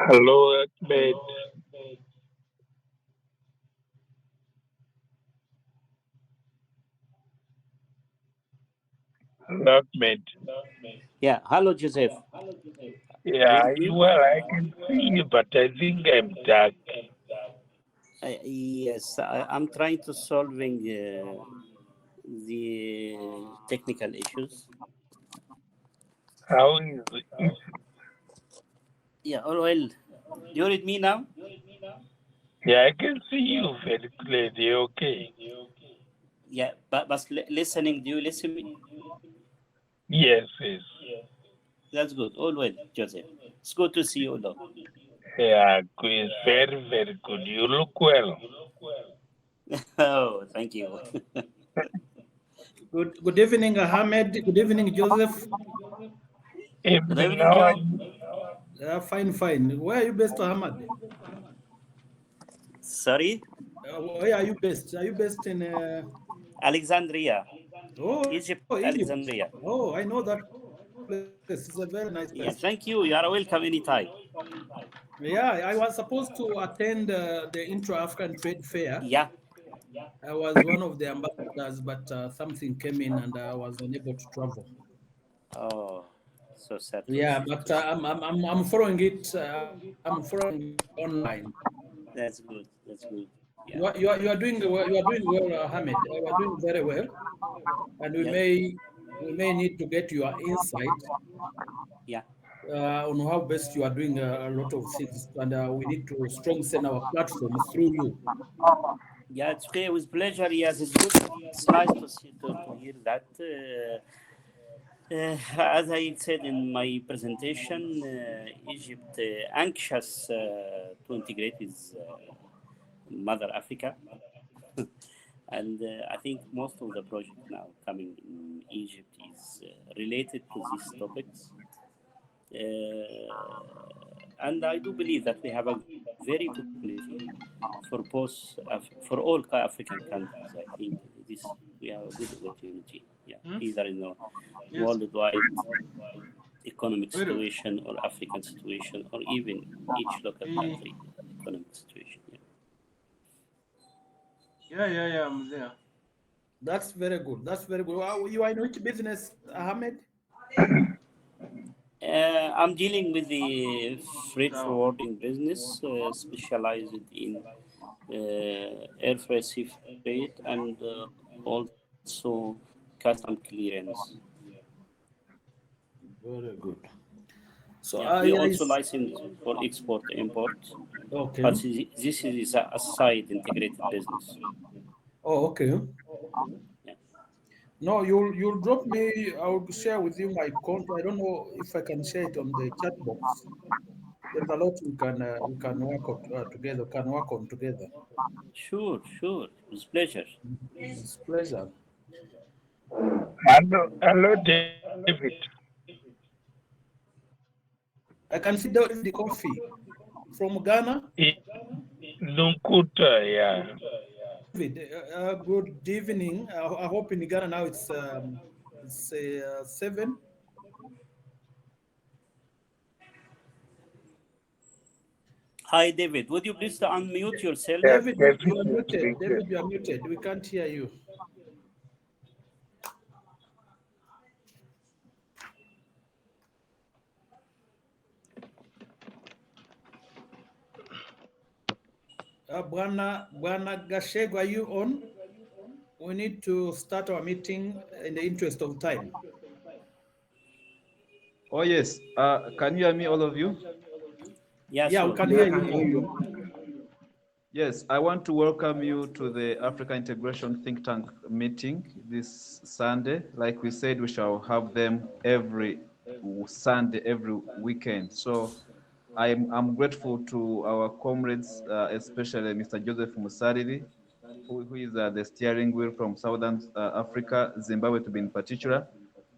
Hello, Ahmed. Hello, Ahmed. Yeah, hello, Joseph. Yeah, well, I can see you, but I think I'm dark. Yes, I'm trying to solving the technical issues. How is it? Yeah, all well. You read me now? Yeah, I can see you very clearly. Okay. Yeah, but listening, do you listen me? Yes, yes. That's good. All well, Joseph. It's good to see you, though. Yeah, it's very, very good. You look well. Oh, thank you. Good evening, Ahmed. Good evening, Joseph. Good Even evening, now, Joe. Fine, fine. Where are you based, Ahmed? Sorry? Where are you based? Are you based in Alexandria, Egypt? Egypt, Alexandria. Oh, I know that place. It's a very nice place. Yeah, thank you. You are welcome anytime. Yeah, I was supposed to attend the Intra-African Trade Fair. Yeah. I was one of the ambassadors, but something came in and I was unable to travel. Oh, so sad. Yeah, but I'm following it. I'm following online. That's good. That's good. Yeah. You are doing well. You are doing well, Ahmed. You are doing very well, and Yeah. we may need to get your insight Yeah. on how best you are doing a lot of things, and we need to strengthen our platform through you. Yeah, it's okay. With pleasure. Yes, it's good. It's nice to see to hear that. As I said in my presentation, Egypt anxious to integrate with Mother Africa, and I think most of the project now coming in Egypt is related to these topics. And I do believe that we have a very good opportunity for both for all African countries. I think this we have a good opportunity. Yeah, either in the worldwide economic situation or African situation or even each local country economic situation. Yeah, I'm there. That's very good. That's very good. You are in which business, Ahmed? I'm dealing with the freight forwarding business, specialized in air freight, sea freight, and also custom clearance. Very good. So Yeah, we also license for export import, okay. but this is a side integrated business. Oh, okay. Yeah. No, you'll drop me. I'll share with you my contact. I don't know if I can share it on the chat box. There's a lot we can work on, together. Can work on together. Sure, sure. With pleasure. It's a pleasure. hello, David. I can see the coffee from Ghana. Lunkuta, yeah. David, good evening. I hope in Ghana now it's 7. Hi, David. Would you please unmute yourself? Yeah, David, you are muted. David, you are muted. We can't hear you. Bwana Gashego, are you on? We need to start our meeting in the interest of time. Oh, yes. Can you hear me, all of you? Yeah, Yeah, sure. we can hear you. Yes, I want to welcome you to the Africa Integration Think Tank meeting this Sunday. Like we said, we shall have them every Sunday, every weekend. So I'm grateful to our comrades, especially Mr. Joseph Musariri, who is the steering wheel from Southern Africa, Zimbabwe to be in particular.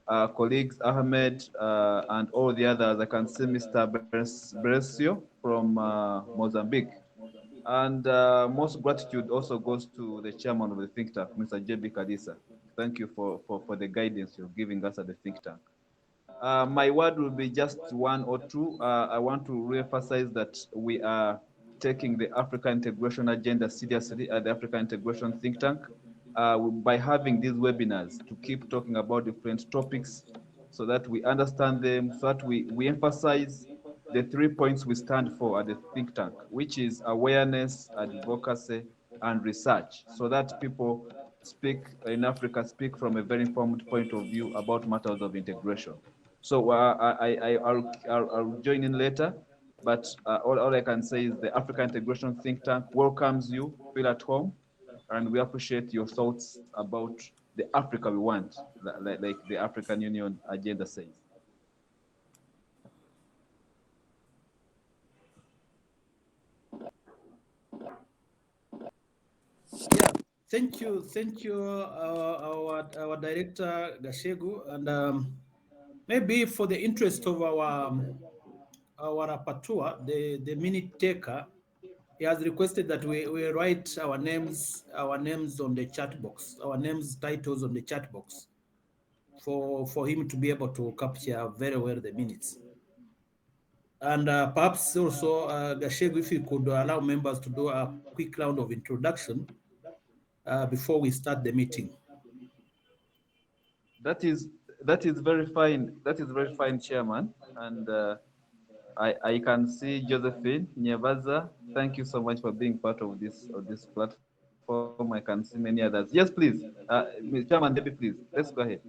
Colleagues Ahmed and all the others. I can see Mr. Bercencio from Mozambique. And most gratitude also goes to the chairman of the think tank, Mr. JB Kadisa. Thank you for the guidance you're giving us at the think tank. My word will be just one or two. I want to reemphasize that we are taking the Africa integration agenda seriously at the Africa integration think tank by having these webinars to keep talking about different topics so that we understand them, so that we emphasize the 3 points we stand for at the think tank, which is awareness, advocacy, and research, so that people speak in Africa speak from a very informed point of view about matters of integration. So I'll join in later, but all I can say is the Africa Integration Think Tank welcomes you, feel at home, and we appreciate your thoughts about the Africa we want, like the African Union agenda says. Yeah, thank you, our director Gashegu, and maybe for the interest of our rapporteur, the minute taker, he has requested that we write our names on the chat box, our names titles on the chat box, for him to be able to capture very well the minutes. And perhaps also, Gashegu, if you could allow members to do a quick round of introduction before we start the meeting. That is very fine. That is very fine, Chairman. And I can see Josephine Nyevaza. Thank you so much for being part of this platform. I can see many others. Yes, please, Chairman Debbie, please. Let's go ahead.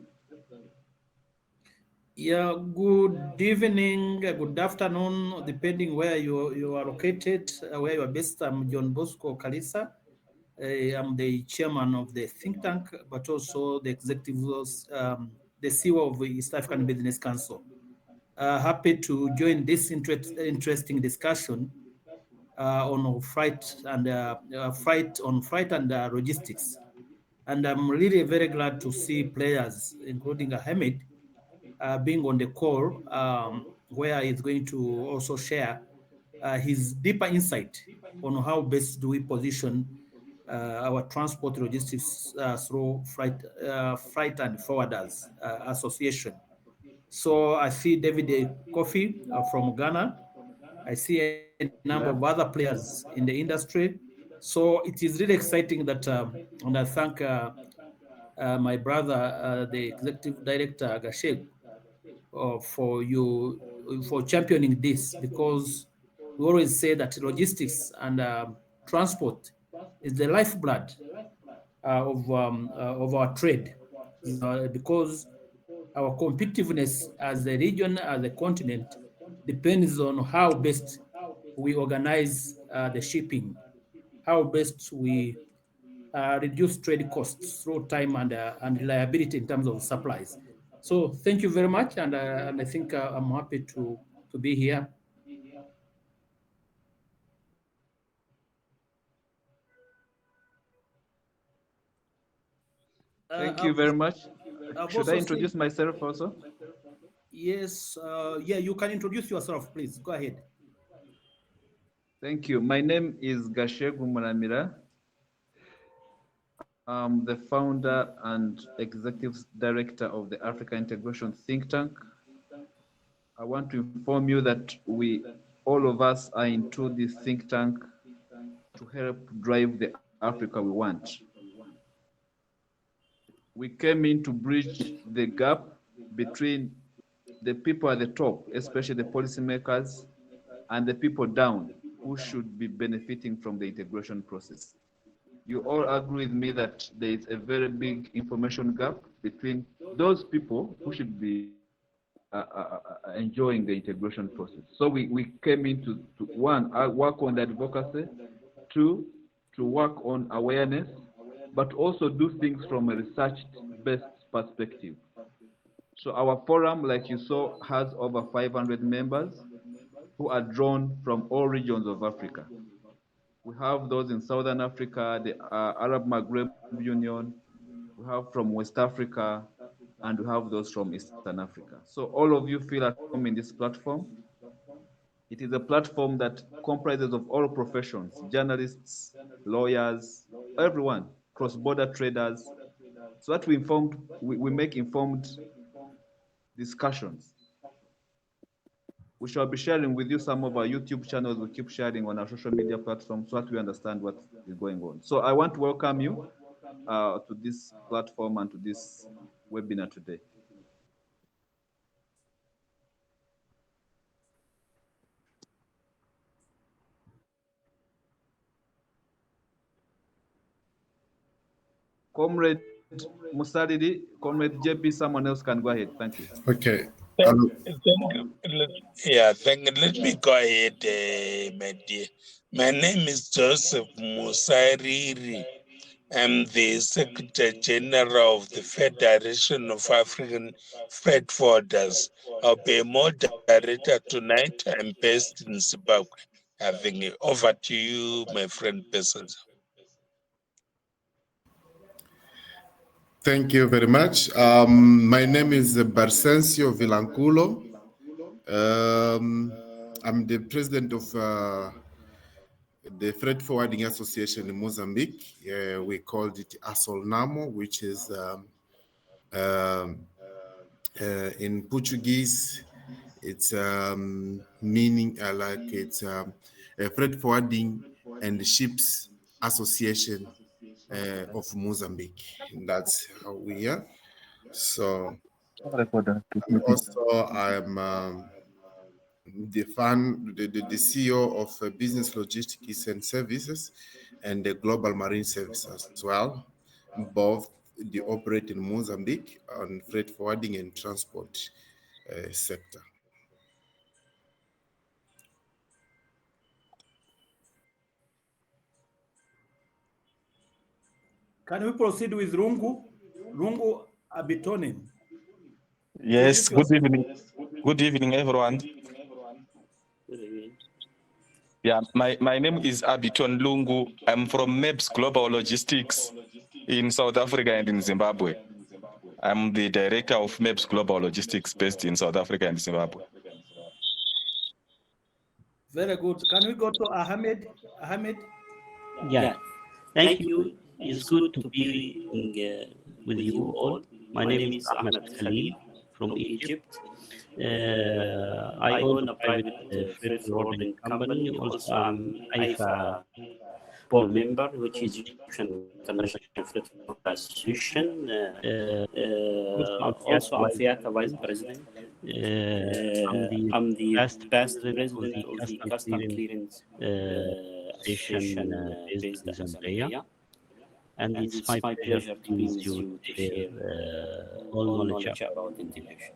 Yeah, good evening, good afternoon, depending where you are located, where you are based. I'm John Bosco Kalisa. I'm the chairman of the think tank, but also the executive, the CEO of the East African Business Council. Happy to join this interesting discussion on freight and logistics. And I'm really very glad to see players, including Ahmed, being on the call, where he's going to also share his deeper insight on how best do we position our transport logistics through Freight and Forwarders Association. So I see David Kofi from Ghana. I see a number of other players in the industry. So it is really exciting that, and I thank my brother, the executive director, Gasheg, for championing this, because we always say that logistics and transport is the lifeblood of our trade, because our competitiveness as a region, as a continent, depends on how best we organize the shipping, how best we reduce trade costs through time and reliability in terms of supplies. So thank you very much, and I think I'm happy to be here. Thank you very much. Should I introduce seen, myself also? Yes, yeah, you can introduce yourself, please. Go ahead. Thank you. My name is Gashegu Muramira. I'm the founder and executive director of the Africa Integration Think Tank. I want to inform you that all of us are into this think tank to help drive the Africa we want. We came in to bridge the gap between the people at the top, especially the policymakers, and the people down who should be benefiting from the integration process. You all agree with me that there is a very big information gap between those people who should be enjoying the integration process. So we came in to one, work on the advocacy, two, to work on awareness, but also do things from a research-based perspective. So our forum, like you saw, has over 500 members who are drawn from all regions of Africa. We have those in Southern Africa, the Arab Maghreb Union, we have from West Africa, and we have those from Eastern Africa. So all of you feel at home in this platform. It is a platform that comprises of all professions, journalists, lawyers, everyone, cross-border traders, so that we make informed discussions We shall be sharing with you some of our YouTube channels. We keep sharing on our social media platforms so that we understand what is going on. So I want to welcome you to this platform and to this webinar today. Comrade Musariri, Comrade JB, someone else can go ahead. Thank you. Okay. Let me go ahead, my dear. My name is Joseph Musariri. I'm the Secretary General of the Federation of African Freight Forwarders. I'll be a moderator tonight. I'm based in Zimbabwe. Having it over to you, my friend Bercencio. Thank you very much. My name is Bercencio Vilanculo. I'm the president of the Freight Forwarding Association in Mozambique. We called it ASOLNAMO, which is in Portuguese, it's meaning like it's a Freight Forwarding and Ships Association of Mozambique. That's how we are. So also I'm the CEO of Business Logistics and Services and the Global Marine Service as well. Both they operate in Mozambique on freight forwarding and transport sector. Can we proceed with Rungu Abitonin? Yes, good evening. Good evening, everyone. Good evening. Yeah, my name is Abiton Lungu. I'm from MEPS Global Logistics in South Africa and in Zimbabwe. I'm the director of MEPS Global Logistics based in South Africa and Zimbabwe. Very good. Can we go to Ahmed? Ahmed? Yeah, thank you. It's good to be with you all. My name is Ahmed Khaleel from Egypt. I own a private freight forwarding company. Also, I'm EIFF board member, which is Egyptian International Freight Forwarding Association. Also, I'm FIATA vice president. I'm the past president of the custom clearance association based in Zambia. And it's my pleasure to be with you to share all knowledge about integration.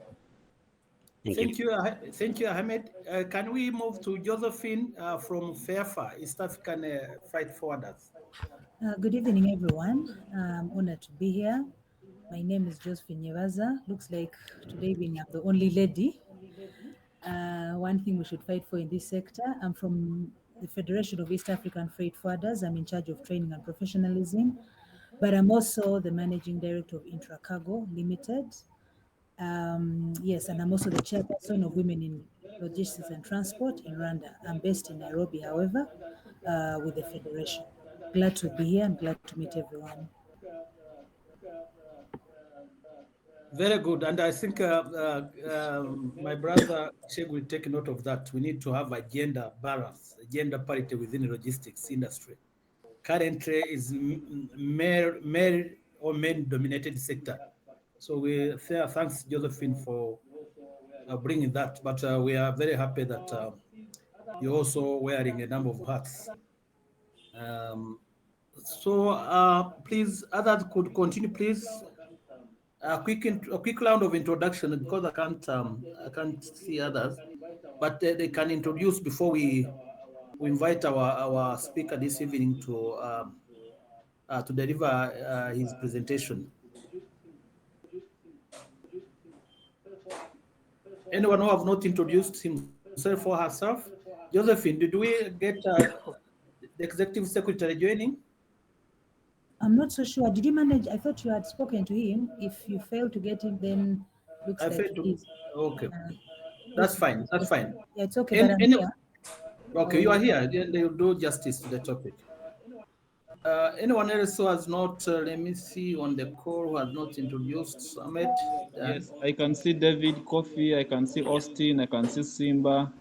Thank you, Ahmed. Can we move to Josephine from FAFF, East African Freight Forwarders? Good evening, everyone. I'm honored to be here. My name is Josephine Nyevaza. Looks like today we have the only lady. One thing we should fight for in this sector. I'm from the Federation of East African Freight Forwarders. I'm in charge of training and professionalism, but I'm also the managing director of Intracargo Limited. Yes, and I'm also the chairperson of Women in Logistics and Transport in Rwanda. I'm based in Nairobi, however, with the Federation. Glad to be here and glad to meet everyone. Very good. And I think my brother Sheikh will take note of that. We need to have a gender balance, gender parity within the logistics industry. Currently is male or men-dominated sector. So we say thanks, Josephine, for bringing that. But we are very happy that you're also wearing a number of hats. Please, others could continue, please. A quick round of introduction because I can't see others, but they can introduce before we invite our speaker this evening to deliver his presentation. Anyone who have not introduced himself or herself? Josephine, did we get the executive secretary joining? I'm not so sure. Did you manage? I thought you had spoken to him. If you failed to get him, then looks like he's... Okay. That's fine. That's fine. Yeah, it's okay. But I'm here. Okay, you are here. Then they will do justice to the topic. Anyone else who has not, let me see, on the call who has not introduced Ahmed? Yes, I can see David, Kofi, I can see Austin, I can see Simba.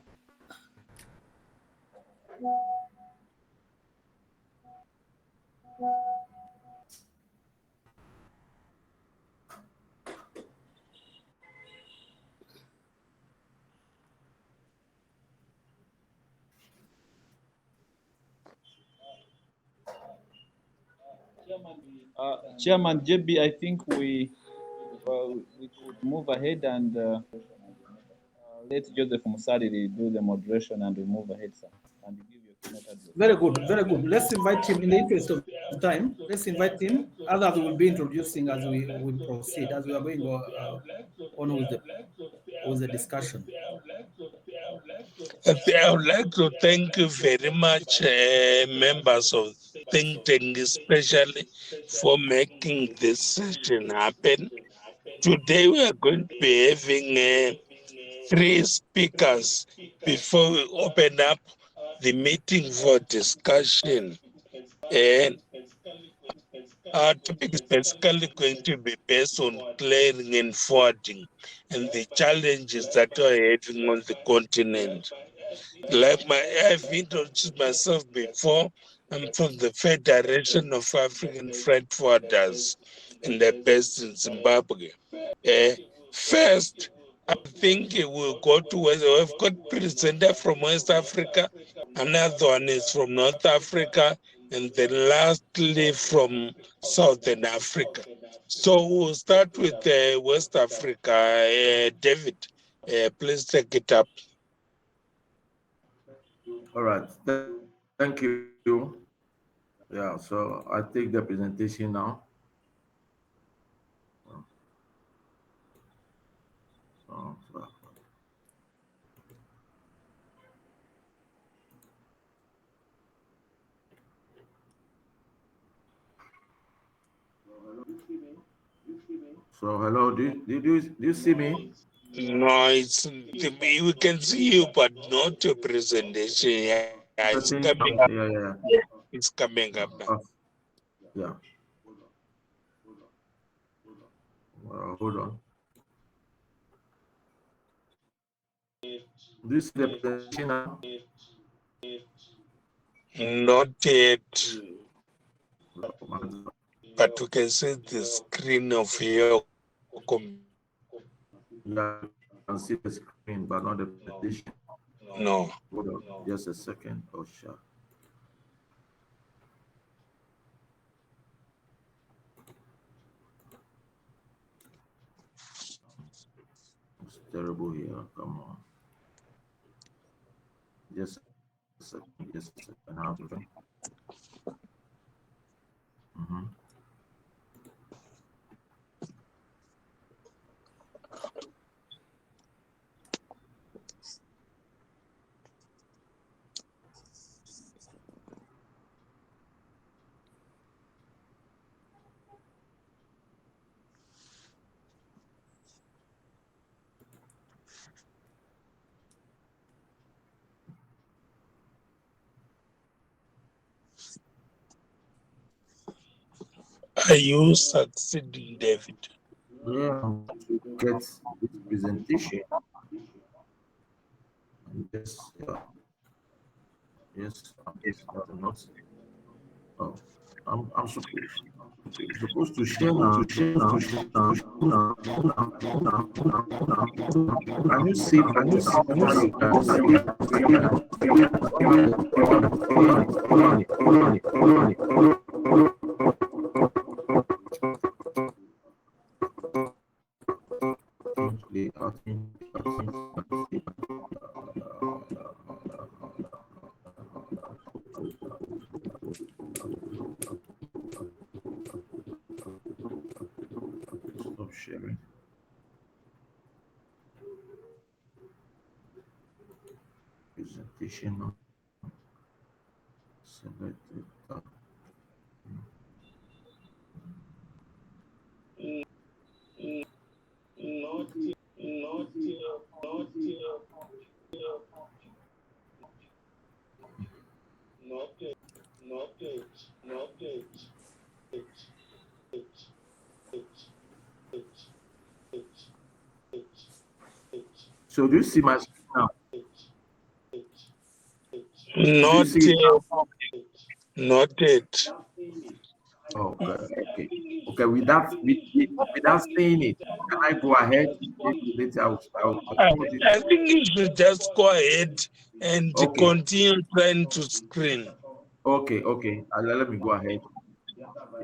Chairman JB, I think we could move ahead and let Joseph Musariri do the moderation and we move ahead, sir, and give your keynote address. Very good, very good. Let's invite him in the interest of time. Let's invite him. Others will be introducing as we proceed, as we are going on with the discussion. I would like to thank you very much, members of Think Tank, especially for making this session happen. Today we are going to be having 3 speakers before we open up the meeting for discussion. And our topic is basically going to be based on clearing and forwarding and the challenges that we're having on the continent. I've introduced myself before. I'm from the Federation of African Freight Forwarders and they're based in Zimbabwe. First, I think we'll go to West. We've got presenter from West Africa, another one is from North Africa, and then lastly from Southern Africa. So we'll start with West Africa. David, please take it up. All right, thank you. Yeah, so I take the presentation now. So hello, do you see me? No, we can see you, but not your presentation. Yeah, it's coming up. Yeah. It's coming up now. Yeah. Hold on. This is the presentation now. Not yet. But you can see the screen of your computer. Yeah, you can see the screen, but not the presentation. No. Hold on, just a second. Oh, sure. It's terrible here. Come on. Just a second. Just a second. How to do? Are you succeeding, David? Yeah, get this presentation. Yes, yeah. Yes, not. Oh, I'm supposed to share now. Can you see? Stop sharing. Presentation. Select it. So do you see my screen now? Do you Not see it now? not yet. Okay. Without saying it, can I go ahead? Later, I'll put it. I think you should just go ahead and Okay. continue trying to screen. Okay. Let me go ahead.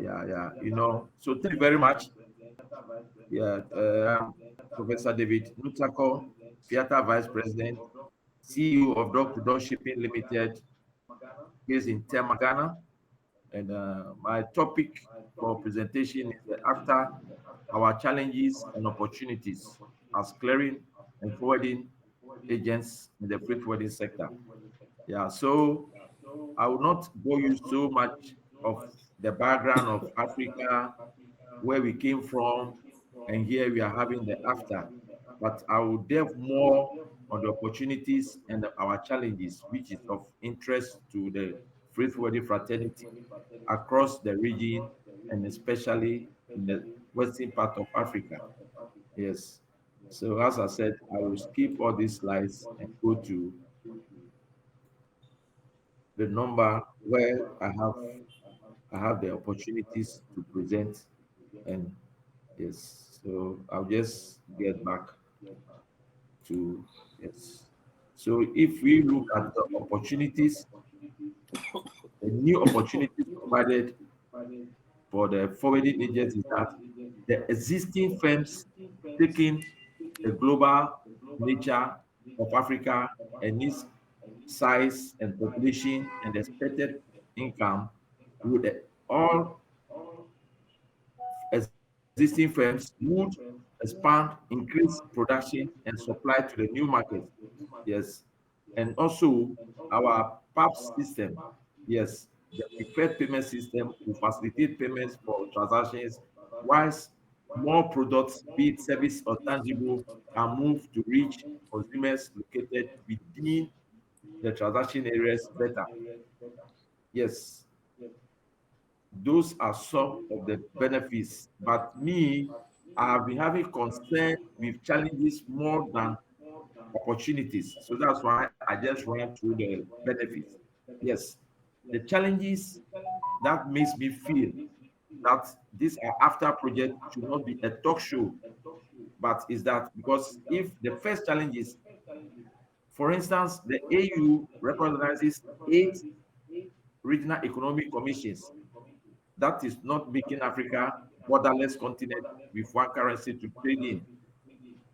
Yeah. So thank you very much. Yeah. Professor David Nutakor, FIATA Vice President, CEO of Door Shipping Limited, based in Tema, Ghana. And my topic for presentation is after our challenges and opportunities as clearing and forwarding agents in the freight forwarding sector. Yeah, so I will not bore you so much of the background of Africa, where we came from, and here we are having the after. But I will delve more on the opportunities and our challenges, which is of interest to the freight forwarding fraternity across the region and especially in the western part of Africa. Yes. So as I said, I will skip all these slides and go to the number where I have the opportunities to present. And yes, so I'll just get back to yes. So if we look at the opportunities, the new opportunities provided for the forwarding agents is that the existing firms taking the global nature of Africa and its size and population and expected income would all existing firms would expand, increase production and supply to the new market. Yes. And also our PAP system, yes, the preferred payment system will facilitate payments for transactions, whilst more products, be it service or tangible, can move to reach consumers located within the transaction areas better. Yes, those are some of the benefits. But me, I have been having concern with challenges more than opportunities. So that's why I just ran through the benefits. Yes, the challenges that makes me feel that this after project should not be a talk show, but is that because if the first challenge is, for instance, the AU recognizes 8 regional economic commissions, that is not making Africa borderless continent with one currency to trade in.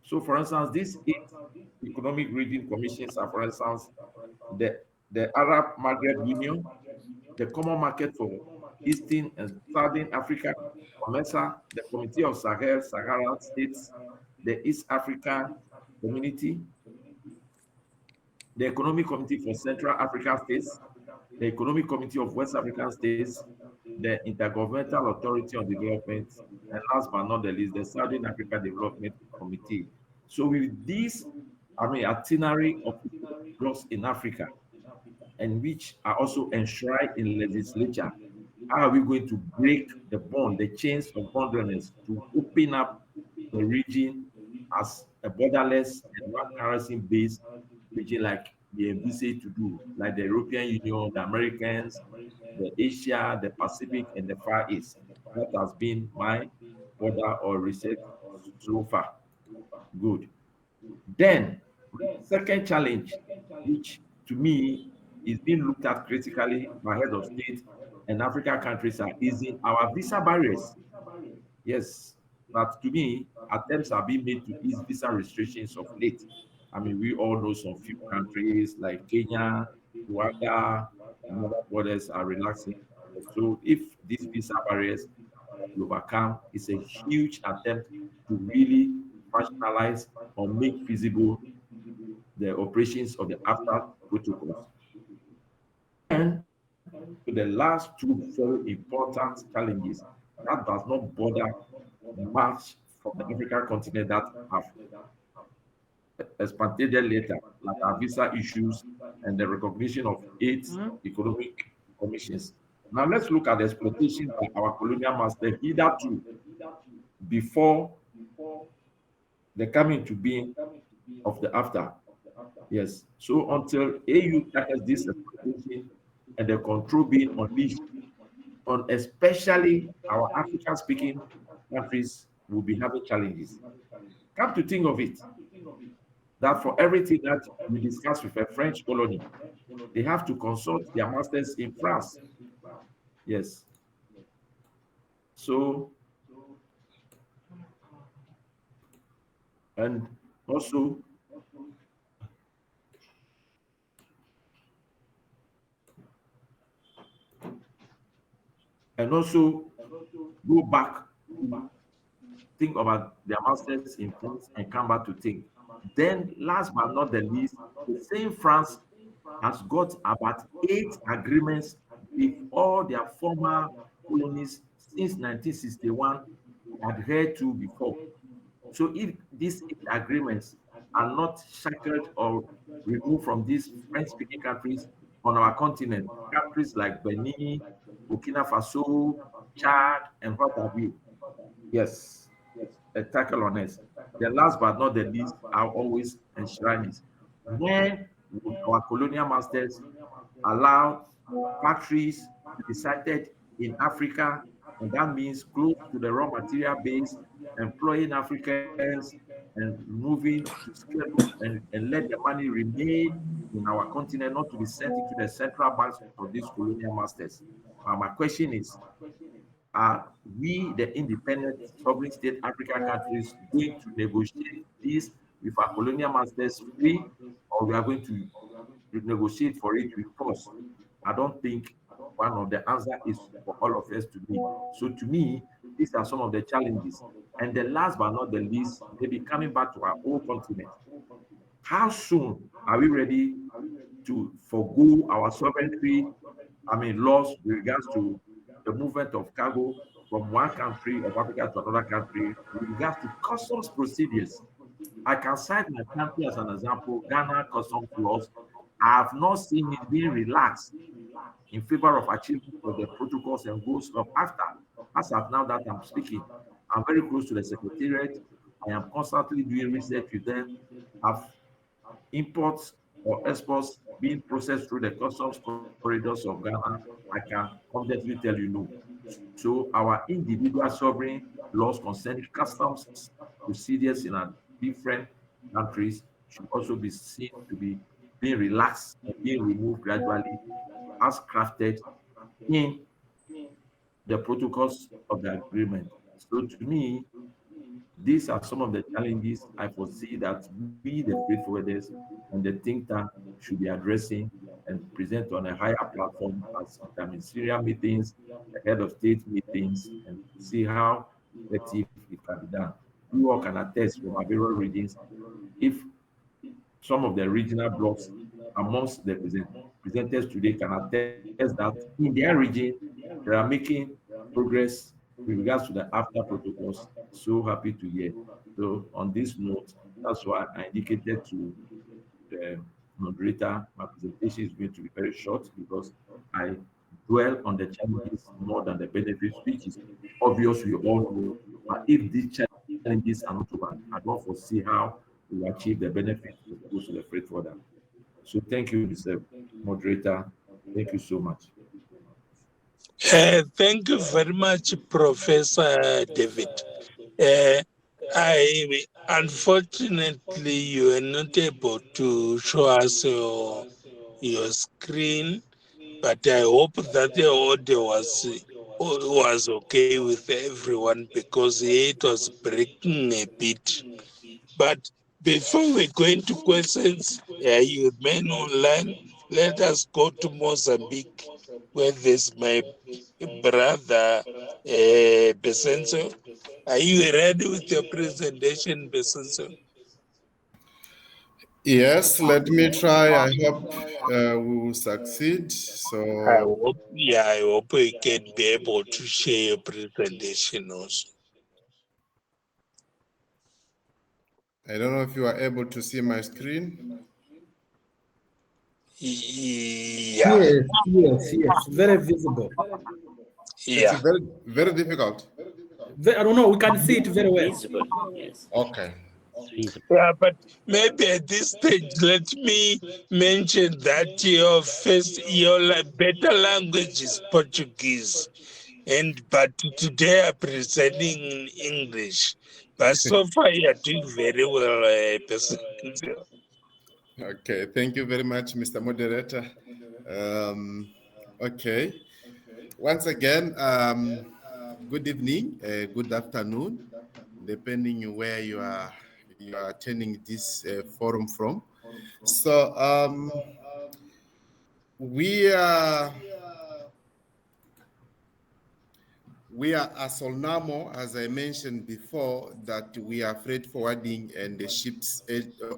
So, for instance, these 8 economic region commissions are, for instance, the, the Arab Maghreb Union, the Common Market for Eastern and Southern Africa, COMESA, the Committee of Sahara States, the East African Community, the Economic Committee for Central African States, the Economic Committee of West African States, the Intergovernmental Authority on Development, and last but not the least, the Southern Africa Development Committee. So with this, itinerary of laws in Africa, and which are also enshrined in legislature, how are we going to break the bond, the chains of bondedness to open up the region as a borderless and one currency-based region like we envisage to do, like the European Union, the Americans, the Asia, the Pacific, and the Far East. That has been my border or research so far. Good. Then, second challenge, which to me is being looked at critically by head of state and African countries, are easing our visa barriers. Yes, but to me, attempts are being made to ease visa restrictions of late. We all know some few countries like Kenya, Rwanda, and other borders are relaxing. So if these visa barriers are overcome, it's a huge attempt to really rationalize or make feasible the operations of the AfCFTA protocols. And to the last two very important challenges that does not bother much from the African continent that have expanded later, like our visa issues and the recognition of 8 economic commissions. Now let's look at the exploitation by our colonial master hitherto before the coming to being of the AfTA. Yes. So until AU tackles this exploitation and the control being unleashed on especially our African-speaking countries, will be having challenges. Come to think of it, that for everything that we discuss with a French colony, they have to consult their masters in France. Yes. So, and also, go back to think about their masters in France and come back to think. Then, last but not the least, the same France has got about 8 agreements with all their former colonies since 1961 adhered to before. So if these 8 agreements are not shackled or removed from these French-speaking countries on our continent, countries like Benin, Burkina Faso, Chad, and what have you, yes, a tackle on us. The last but not the least are always enshrined. When would our colonial masters allow factories to be sited in Africa, and that means close to the raw material base, employing Africans and moving to scale and let the money remain in our continent, not to be sent into the central banks of these colonial masters. My question is, are we, the independent sovereign state African countries, going to negotiate this with our colonial masters free, or we are going to negotiate for it with force? I don't think one of the answer is for all of us to be. So to me, these are some of the challenges. And the last but not the least, maybe coming back to our own continent. How soon are we ready to forgo our sovereignty, laws with regards to the movement of cargo from one country of Africa to another country, with regards to customs procedures? I can cite my country as an example. Ghana customs laws, I have not seen it being relaxed in favor of achievement of the protocols and goals of AfTA. As of now that I'm speaking, I'm very close to the Secretariat. I am constantly doing research with them. Have imports or exports being processed through the customs corridors of Ghana? I can confidently tell you no. So our individual sovereign laws concerning customs procedures in our different countries should also be seen to be being relaxed and being removed gradually as crafted in the protocols of the agreement. So to me, these are some of the challenges I foresee that we, the freight forwarders and the think tank, should be addressing and present on a higher platform as ministerial meetings, head of state meetings, and see how effective it can be done. We all can attest from our various regions if some of the regional blocks amongst the presenters today can attest that in their region they are making progress with regards to the AfTA protocols. So happy to hear. So on this note, that's why I indicated to the moderator, my presentation is going to be very short because I dwell on the challenges more than the benefits, which is obvious, we all know. But if these challenges are not over, I don't foresee how we will achieve the benefits of those to the freight forwarder. So thank you, Mr. Moderator. Thank you so much. Thank you very much, Professor David. Unfortunately, you are not able to show us your screen, but I hope that the audio was okay with everyone because it was breaking a bit. But before we go into questions, you remain online. Let us go to Mozambique, where there's my brother Bercencio. Are you ready with your presentation, Bercencio? Yes, let me try. I hope we will succeed. I hope you can be able to share your presentation also. I don't know if you are able to see my screen. Yeah, Yes. Very visible. yeah. It's very, very difficult. I don't know. We can see it very well. Visible, yes. Okay. It's visible. Yeah, but maybe at this stage, let me mention that your better language is Portuguese, but today I'm presenting in English. But so far, you're doing very well, Bercencio. Okay. Thank you very much, Mr. Moderator. Okay. Once again, good evening, good afternoon, depending on where you are attending this forum from. So we are ASOLNAMO, as I mentioned before, that we are freight forwarding and the Ships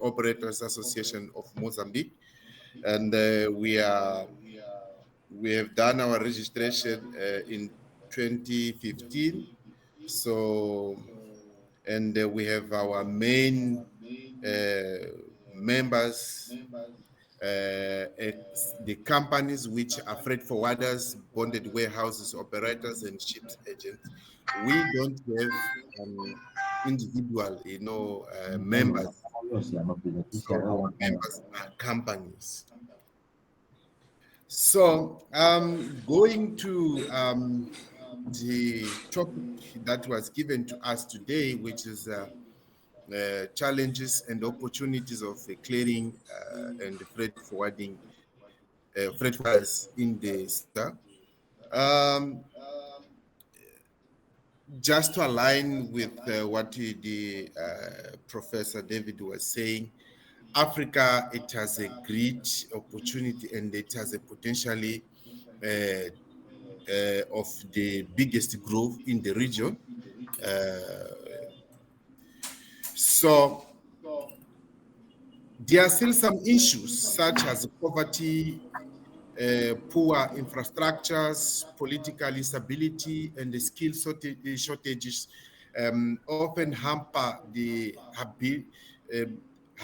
Operators Association of Mozambique, and we have done our registration in 2015. So, and we have our main members, the companies which are freight forwarders, bonded warehouses, operators, and ships agents. We don't have individual, members. So our members are companies. So going to the topic that was given to us today, which is challenges and opportunities of clearing and freight forwarding, freight forwarders in the sector. Just to align with what the Professor David was saying, Africa, it has a great opportunity and it has a potentially of the biggest growth in the region. So there are still some issues such as poverty, poor infrastructures, political instability, and the skill shortages often hamper the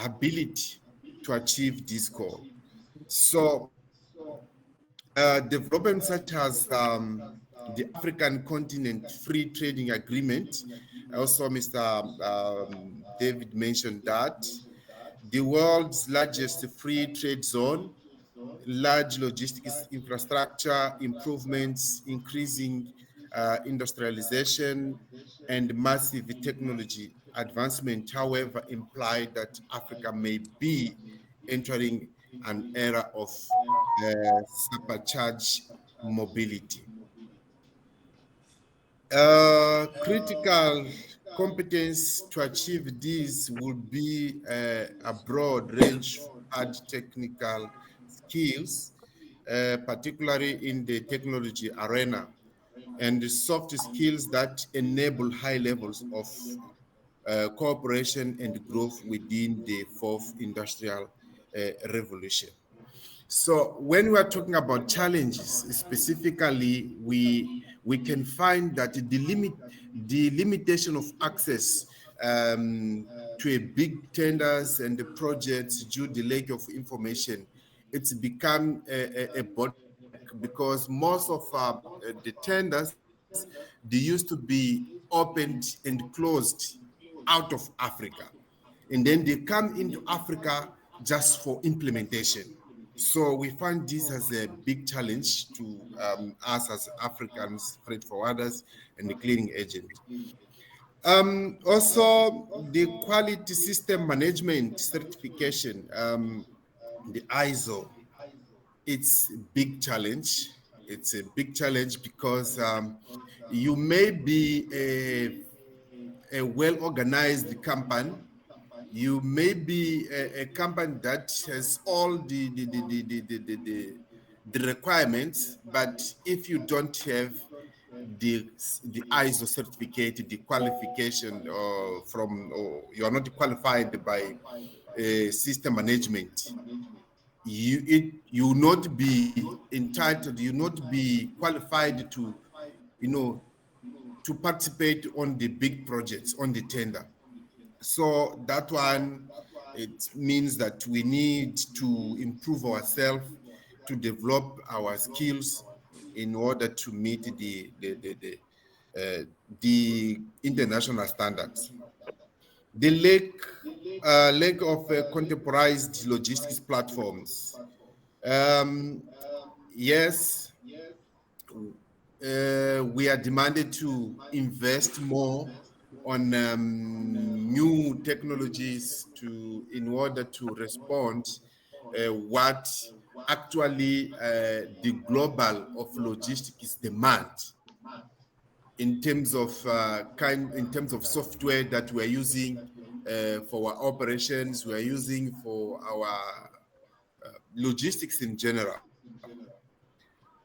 ability to achieve this goal. So developments such as the African Continent Free Trading Agreement, also Mr. David mentioned that, the world's largest free trade zone, large logistics infrastructure improvements, increasing industrialization, and massive technology advancement, however, imply that Africa may be entering an era of supercharged mobility. Critical competence to achieve this would be a broad range of hard technical skills, particularly in the technology arena, and the soft skills that enable high levels of cooperation and growth within the fourth industrial revolution. So when we are talking about challenges, specifically, we can find that the limitation of access to a big tenders and the projects due to the lack of information, it's become a bottleneck because most of the tenders, they used to be opened and closed out of Africa. And then they come into Africa just for implementation. So we find this as a big challenge to us as Africans, freight forwarders, and the clearing agent. Also, the quality system management certification, the ISO, it's a big challenge. It's a big challenge because you may be a well-organized company. You may be a company that has all the requirements, but if you don't have the ISO certificate, the qualification or you are not qualified by system management, you will not be entitled, you will not be qualified to, to participate on the big projects, on the tender. So that one, it means that we need to improve ourselves, to develop our skills in order to meet the international standards. The lack of contemporized logistics platforms. Yes, we are demanded to invest more on new technologies in order to respond what actually the global of logistics demand in terms of software that we're using for our operations, we're using for our logistics in general.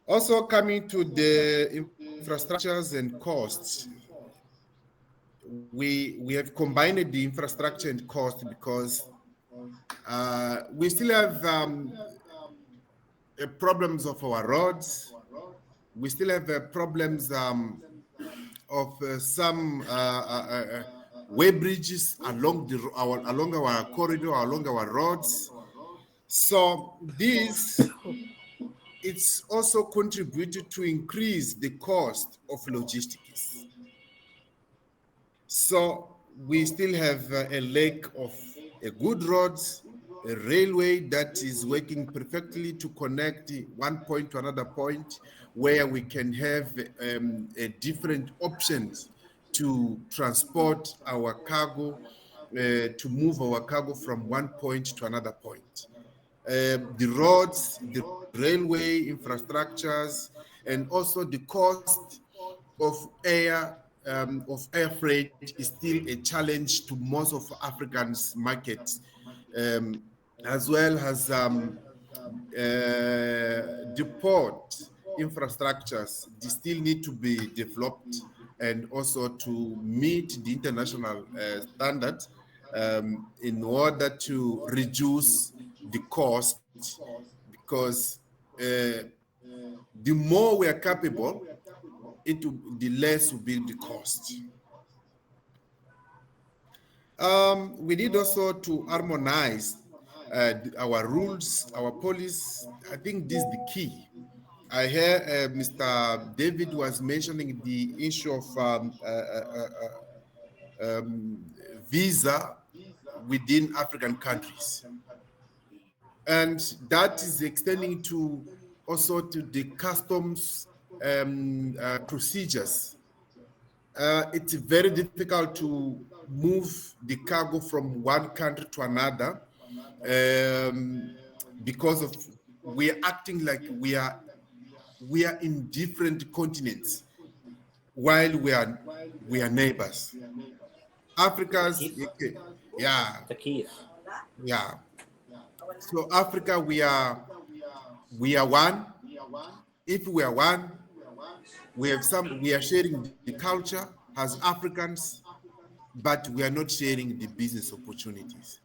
Also coming to the infrastructures and costs, we have combined the infrastructure and cost because we still have problems of our roads. We still have problems of some way bridges along our corridor, along our roads. So this it's also contributed to increase the cost of logistics. So we still have a lack of a good roads, a railway that is working perfectly to connect one point to another point, where we can have different options to transport our cargo, to move our cargo from one point to another point. The roads, the railway infrastructures, and also the cost of air freight is still a challenge to most of Africans' markets, as well as the port infrastructures. They still need to be developed and also to meet the international standards in order to reduce the cost, because the more we are capable, the less will be the cost. We need also to harmonize our rules, our policies. I think this is the key. I hear Mr. David was mentioning the issue of visa within African countries. And that is extending to also to the customs procedures. It's very difficult to move the cargo from one country to another because of we are acting like we are in different continents while we are neighbors. Africa's The keys. Yeah. So Africa, we are one. If we are one, we are sharing the culture as Africans, but we are not sharing the business opportunities.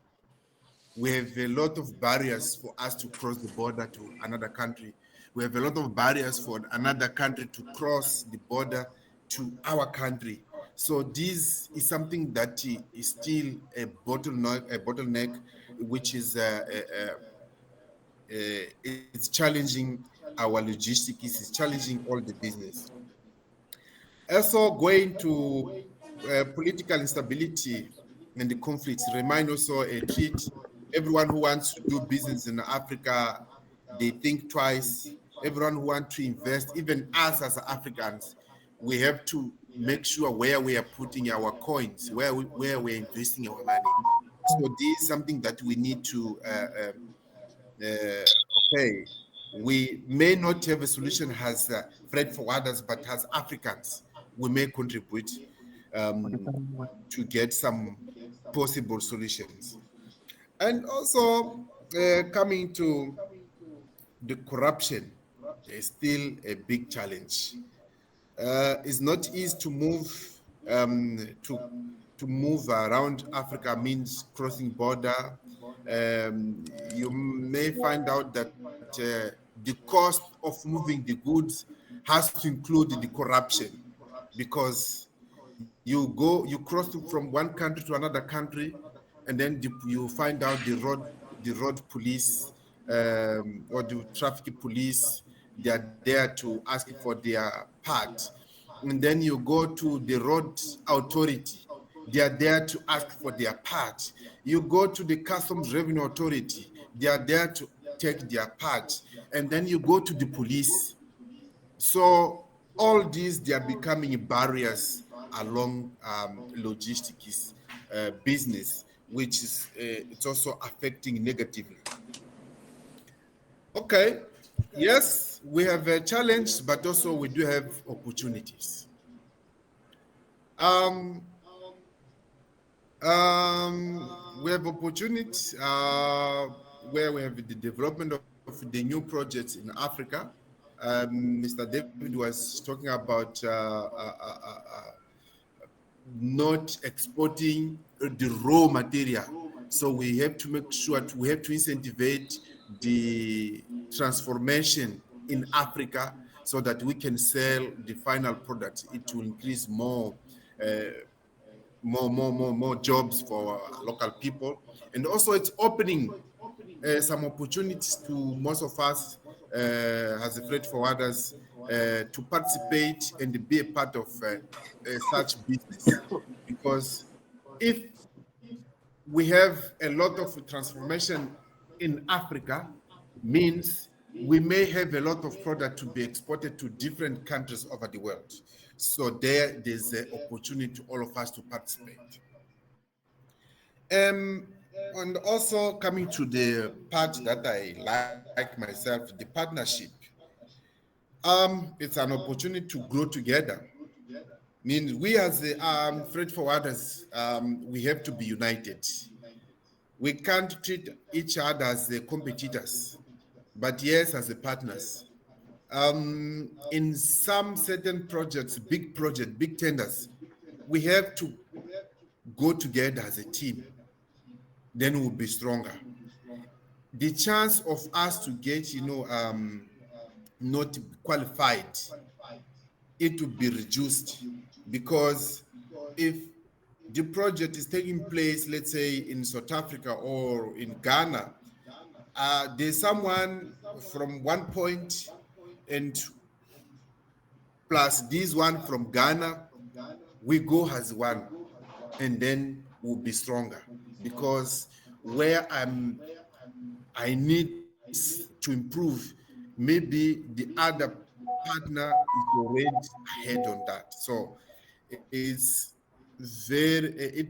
We have a lot of barriers for us to cross the border to another country. We have a lot of barriers for another country to cross the border to our country. So this is something that is still a bottleneck, which is it's challenging our logistics, it's challenging all the business. Also going to political instability and the conflicts remind also a treat. Everyone who wants to do business in Africa, they think twice. Everyone who wants to invest, even us as Africans, we have to make sure where we are putting our coins, where we're investing our money. So this is something that we need to okay. We may not have a solution as freight forwarders, but as Africans, we may contribute to get some possible solutions. And also coming to the corruption is still a big challenge. It's not easy to move to move around Africa means crossing border. You may find out that the cost of moving the goods has to include the corruption, because you cross from one country to another country, and then you find out the road police or the traffic police, they are there to ask for their part. And then you go to the road authority, they are there to ask for their part. You go to the customs revenue authority, they are there to take their part. And then you go to the police. So all these, they are becoming barriers along logistics business, which is it's also affecting negatively. Okay, yes, we have a challenge, but also we do have opportunities. We have opportunities where we have the development of the new projects in Africa. Mr. David was talking about not exporting the raw material. So we have to make sure we have to incentivize the transformation in Africa so that we can sell the final product. It will increase more jobs for local people. And also it's opening some opportunities to most of us as a freight forwarders to participate and be a part of such business. Because if we have a lot of transformation in Africa, means we may have a lot of product to be exported to different countries over the world. So there's an opportunity to all of us to participate. And also coming to the part that I like myself, the partnership. It's an opportunity to grow together. Means we as the freight forwarders, we have to be united. We can't treat each other as the competitors, but yes, as the partners. In some certain projects, big tenders, we have to go together as a team. Then we'll be stronger. The chance of us to get, not qualified, it will be reduced, because if the project is taking place, let's say in South Africa or in Ghana, there's someone from one point and plus this one from Ghana, we go as one, and then we'll be stronger. Because where I need to improve, maybe the other partner is already ahead on that. So it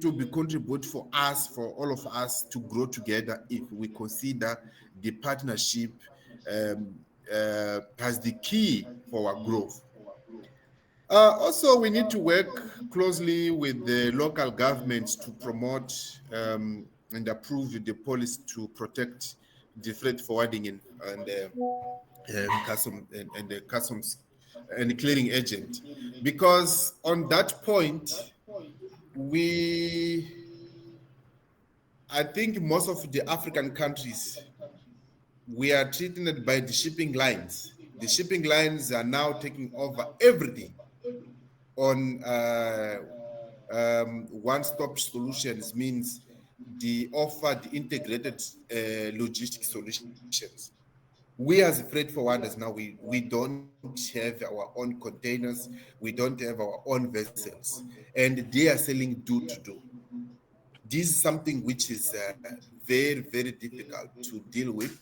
will be contribute for us, for all of us to grow together if we consider the partnership as the key for our growth. Also, we need to work closely with the local governments to promote and approve the policy to protect the freight forwarding and the customs and clearing agent. Because on that point, I think most of the African countries, we are treated by the shipping lines. The shipping lines are now taking over everything on one-stop solutions, means the integrated logistic solutions. We as freight forwarders now, we don't have our own containers, we don't have our own vessels, and they are selling door to door. This is something which is very, very difficult to deal with,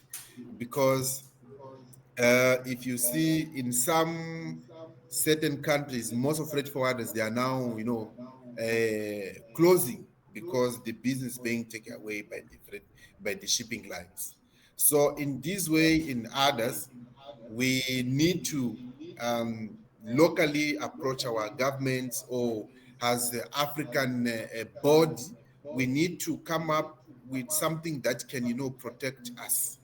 because if you see in some certain countries, most of freight forwarders, they are now, closing because the business being taken away by the shipping lines. So in this way, in others, we need to locally approach our governments, or as the African body, we need to come up with something that can, protect us.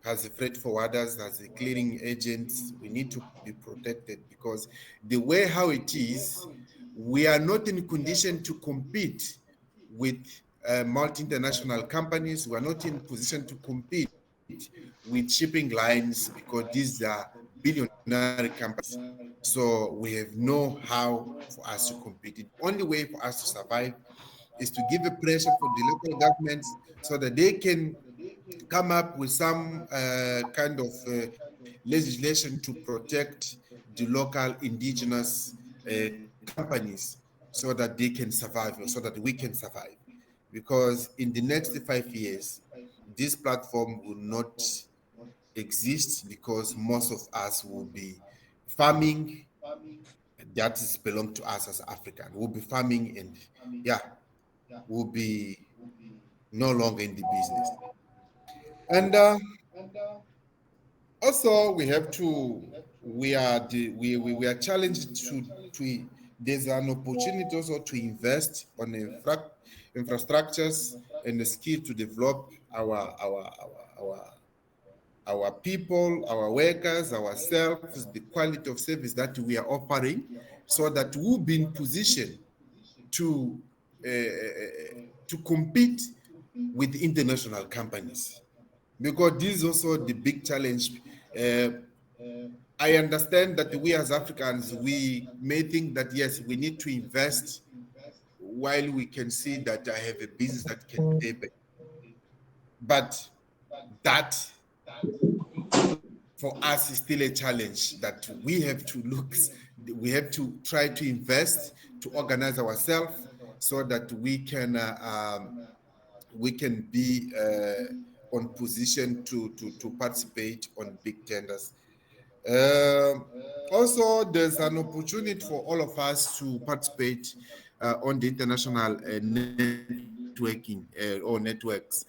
As the freight forwarders, as the clearing agents, we need to be protected, because the way how it is, we are not in condition to compete with multinational companies. We are not in position to compete with shipping lines, because these are billionaire companies. So we have no how for us to compete. The only way for us to survive is to give a pressure for the local governments so that they can come up with some kind of legislation to protect the local indigenous companies so that they can survive, or so that we can survive. Because in the next 5 years, this platform will not exist because most of us will be farming. That is belong to us as African. We'll be farming, and yeah, we'll be no longer in the business. And also we have to, we are challenged to there's an opportunity also to invest on infrastructures and the skill to develop our people, our workers, ourselves, the quality of service that we are offering, so that we'll be in position to compete with international companies. Because this is also the big challenge. I understand that we as Africans, we may think that, yes, we need to invest while we can see that I have a business that can pay back. But that, for us, is still a challenge that we have to look, we have to try to invest, to organize ourselves so that we can be on position to participate on big tenders. Also, there's an opportunity for all of us to participate on the international networking or networks.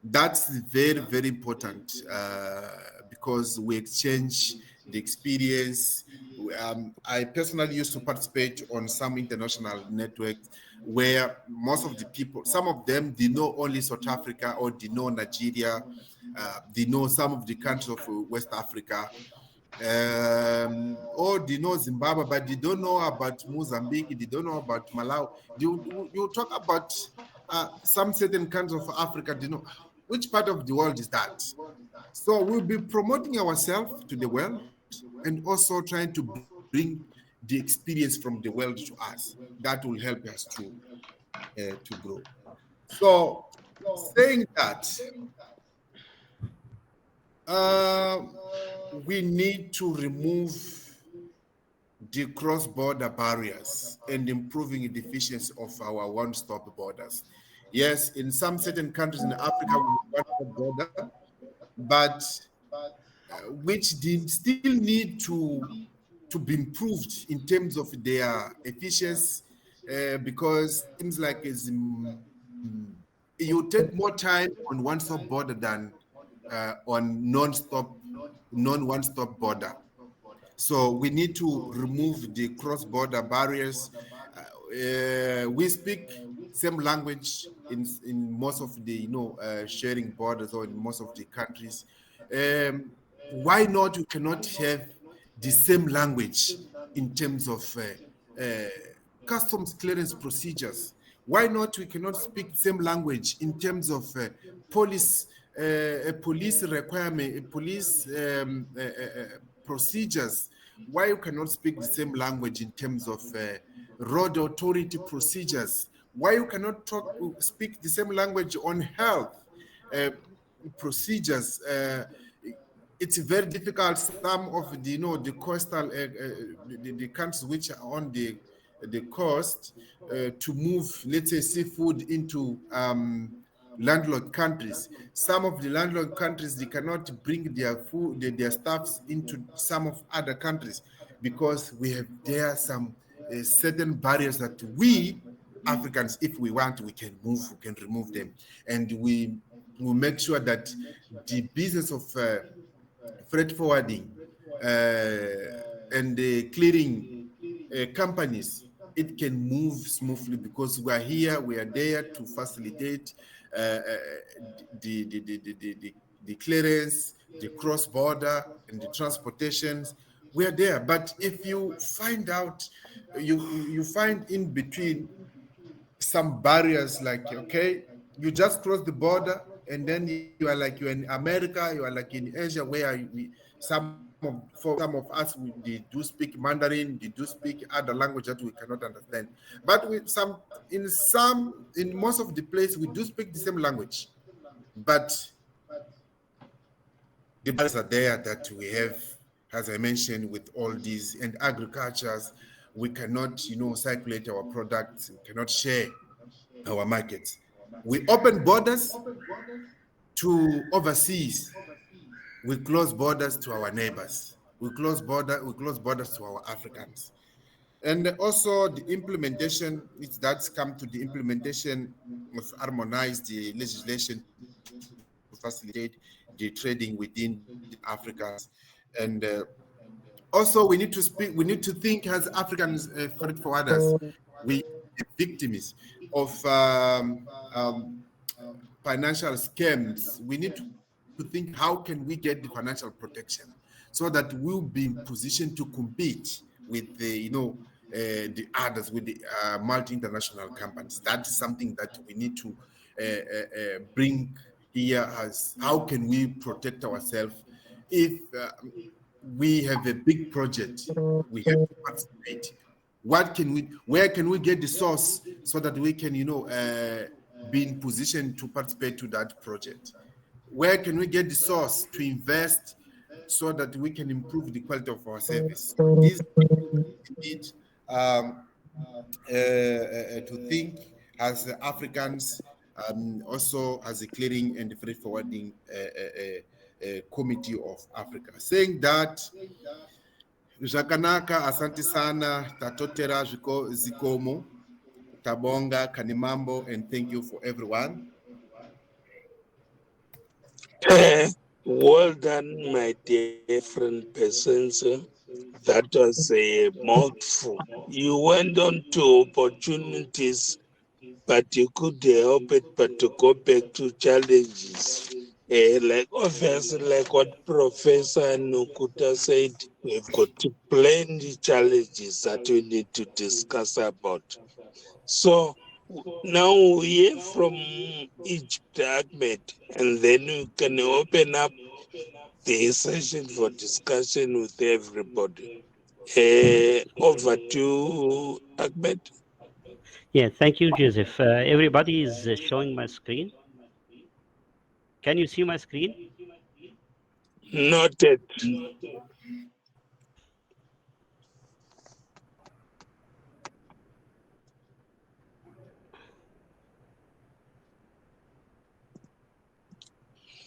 That's very, very important because we exchange the experience. I personally used to participate on some international networks where most of the people, some of them, they know only South Africa, or they know Nigeria, they know some of the countries of West Africa, or they know Zimbabwe, but they don't know about Mozambique, they don't know about Malawi. You talk about some certain countries of Africa, they know which part of the world is that. So we'll be promoting ourselves to the world and also trying to bring the experience from the world to us. That will help us to grow. So saying that, we need to remove the cross-border barriers and improving the efficiency of our one-stop borders. Yes, in some certain countries in Africa, we have one-stop border, but which still need to be improved in terms of their efficiency, because things like you take more time on one-stop border than on non-one-stop border. So we need to remove the cross-border barriers. We speak same language in most of the sharing borders, or in most of the countries. Why not we cannot have the same language in terms of customs clearance procedures? Why not we cannot speak the same language in terms of police requirement, police procedures? Why you cannot speak the same language in terms of road authority procedures? Why you cannot speak the same language on health procedures? It's very difficult. Some of the the coastal the countries which are on the coast to move, let's say, seafood into landlocked countries. Some of the landlocked countries, they cannot bring their food, their stuffs into some of other countries because we have there some certain barriers that we Africans, if we want, we can remove them, and we will make sure that the business of freight forwarding and the clearing companies, it can move smoothly because we are here, we are there to facilitate the clearance, the cross-border, and the transportations. We are there. But if you find out, you find in between some barriers, like, okay, you just cross the border and then you are like, you're in America, you are like in Asia, where some for some of us, they do speak Mandarin, they do speak other language that we cannot understand. But in most of the place, we do speak the same language. But the barriers are there that we have, as I mentioned, with all these and agricultures, we cannot, circulate our products, we cannot share our markets. We open borders to overseas. We close borders to our neighbors. We close borders to our Africans. And also the implementation, that's come to the implementation of harmonized the legislation to facilitate the trading within Africans. And also we need to think as Africans, freight forwarders, we victims of financial scams. We need to think, how can we get the financial protection so that we'll be in position to compete with the others, with the multi-international companies. That is something that we need to bring here, as how can we protect ourselves if we have a big project, we have to participate. Where can we get the source so that we can, be in position to participate to that project? Where can we get the source to invest so that we can improve the quality of our service? These need to think as Africans, also as a clearing and freight forwarding committee of Africa. Saying that, Zvakanaka, asante sana, tatotera zikomo, tabonga, kanimambo, and thank you for everyone. Well done, my dear friend Bercencio. That was a mouthful. You went on to opportunities, but you could help it but to go back to challenges. Like obviously, like what Professor Nukuta said, we've got plenty challenges that we need to discuss about. So now we hear from Egypt, Ahmed, and then we can open up the session for discussion with everybody. Over to Ahmed. Yeah, thank you, Joseph. Everybody is showing my screen. Can you see my screen? Noted.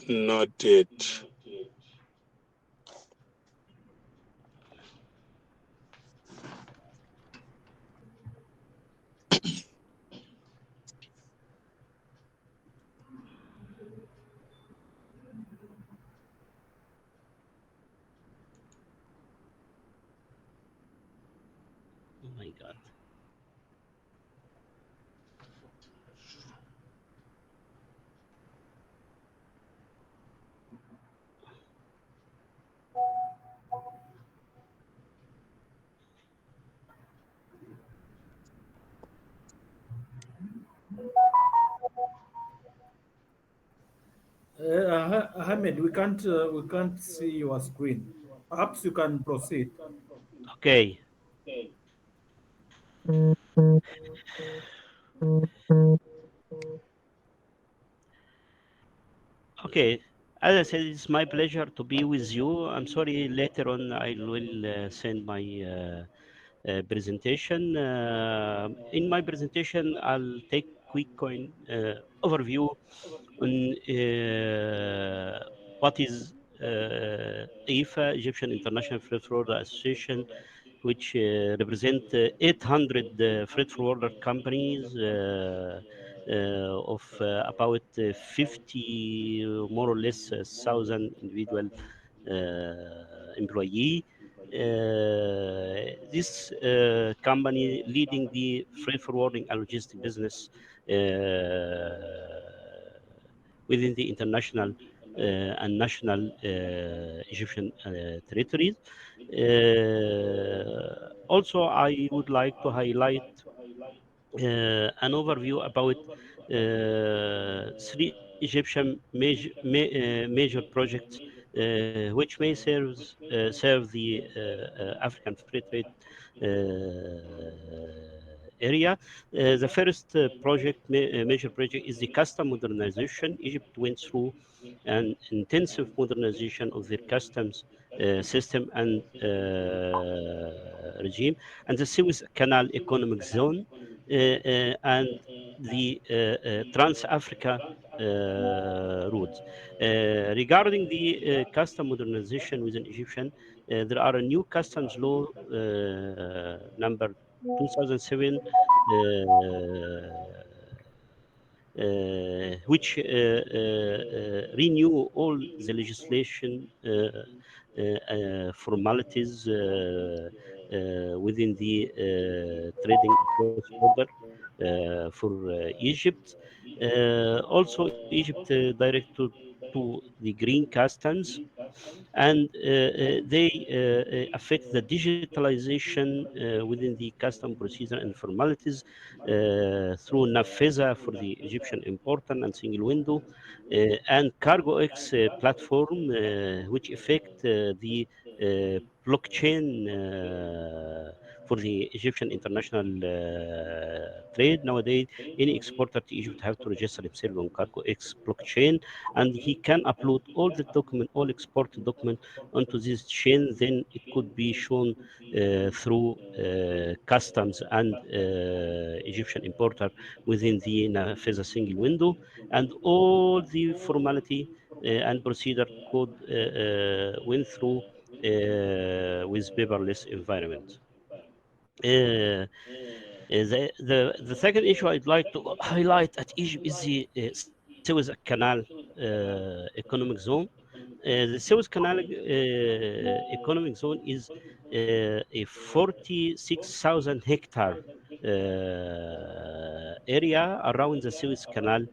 Noted. Oh my God. Ahmed, we can't see your screen. Perhaps you can proceed. Okay. Okay. As I said, it's my pleasure to be with you. I'm sorry, later on I will send my presentation. In my presentation, I'll take quick overview on what is EIFF, Egyptian International Freight Forwarder Association, which represent 800 freight forwarder companies of about 50 more or less 1,000 individual employee. This company leading the freight forwarding and logistic business within the international and national Egyptian territories. Also, I would like to highlight an overview about 3 Egyptian major projects which may serve the African free trade area. The first major project is the custom modernization. Egypt went through an intensive modernization of their customs system and regime, and the Suez Canal Economic Zone, and the Trans-Africa route. Regarding the custom modernization within Egyptian, there are a new customs law number 2007, which renew all the legislation formalities within the trading cross border for Egypt. Also, Egypt directed to the green customs, and they affect the digitalization within the custom procedure and formalities through NAFEZA for the Egyptian importer and single window, and CargoX platform, which affect the blockchain for the Egyptian international trade. Nowadays, any exporter to Egypt have to register himself on CargoX blockchain, and he can upload all the document, all export document onto this chain. Then it could be shown through customs and Egyptian importer within the NAFEZA single window, and all the formality and procedure could went through with paperless environment. The second issue I'd like to highlight at Egypt is the Suez Canal economic zone. The Suez Canal economic zone is a 46,000 hectare area around the Suez Canal.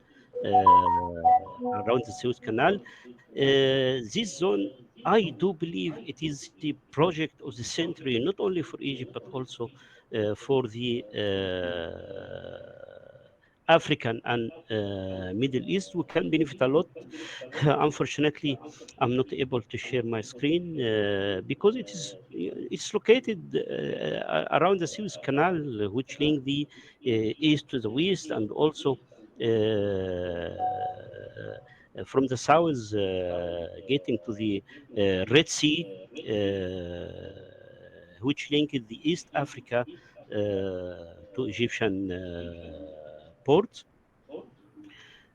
Around the Suez Canal, this zone, I do believe it is the project of the century, not only for Egypt but also for the African and Middle East. We can benefit a lot. Unfortunately, I'm not able to share my screen because it's located around the Suez Canal, which link the east to the west, and also from the south getting to the Red Sea, which linked the East Africa to Egyptian ports.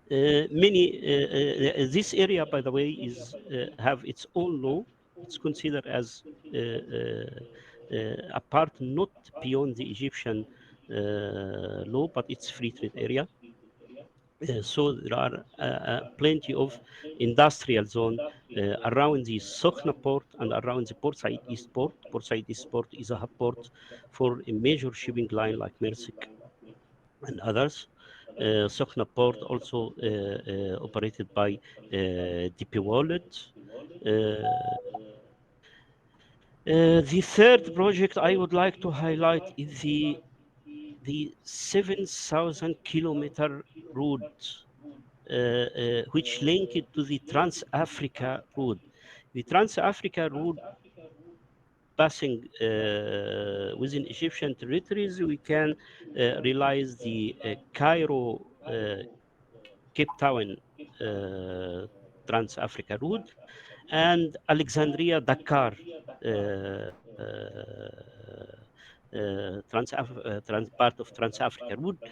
This area, by the way, is have its own law. It's considered as a part not beyond the Egyptian law, but it's free trade area. So there are plenty of industrial zone around the Sokhna port and around the Port Said East port. Port Said East port is a hub port for a major shipping line like Maersk and others. Sokhna port also operated by DP Wallet. The third project I would like to highlight is the 7,000 kilometer route which link it to the Trans-Africa route. The Trans-Africa route passing within Egyptian territories, we can realize the Cairo, Cape Town Trans-Africa route, and Alexandria, Dakar part of Trans-Africa route.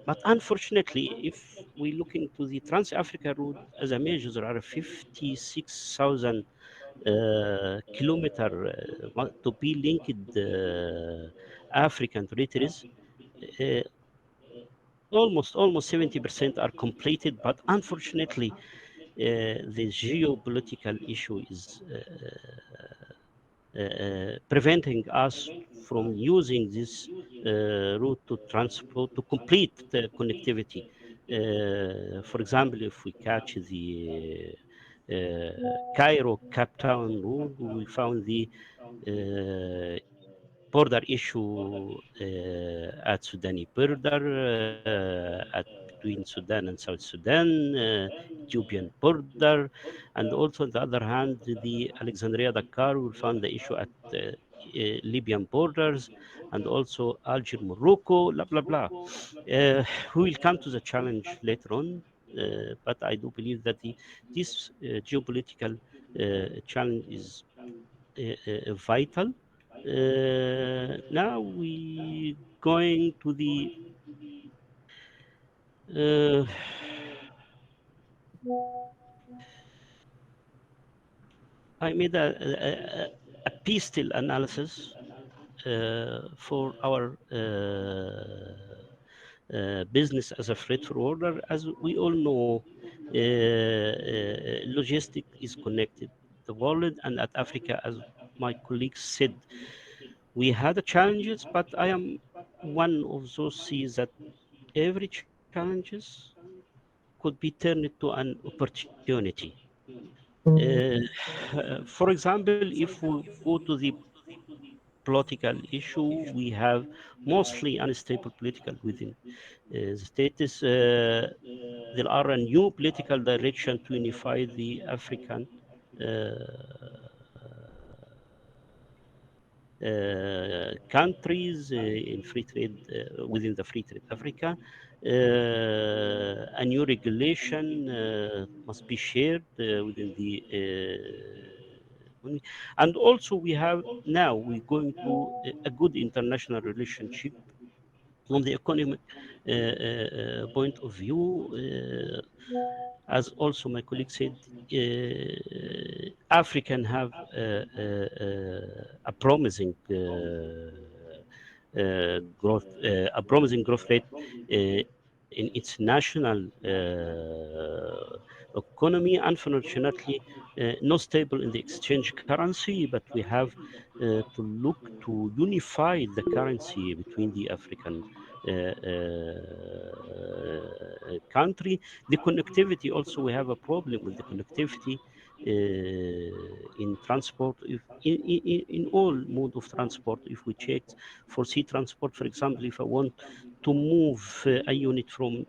But unfortunately, if we look into the Trans-Africa route as a measure, there are 56,000 kilometer to be linked African territories. Uh, almost 70% are completed, but unfortunately, the geopolitical issue is preventing us from using this route to transport to complete the connectivity. For example, if we catch the Cairo Cape Town route, we found the border issue at Sudani border, at between Sudan and South Sudan, Ethiopian border, and also on the other hand, the Alexandria Dakar will find the issue at Libyan borders, and also Alger, Morocco, blah blah blah. We will come to the challenge later on, but I do believe that this geopolitical challenge is vital. Now we going to the uh, I made a pistil analysis for our business as a freight forwarder. As we all know, logistic is connected the world and at Africa, as my colleagues said, we had the challenges, but I am one of those sees that every challenges could be turned into an opportunity. For example, if we go to the political issue, we have mostly unstable political within the status. There are a new political direction to unify the African countries in free trade within the free trade Africa. A new regulation must be shared within the and also we have now we're going to a good international relationship from the economic point of view. As also my colleague said, African have a promising growth, a promising growth rate in its national economy. Unfortunately, not stable in the exchange currency, but we have to look to unify the currency between the African country. The connectivity also, we have a problem with the connectivity in transport. If in all mode of transport, if we check for sea transport, for example, if I want to move a unit from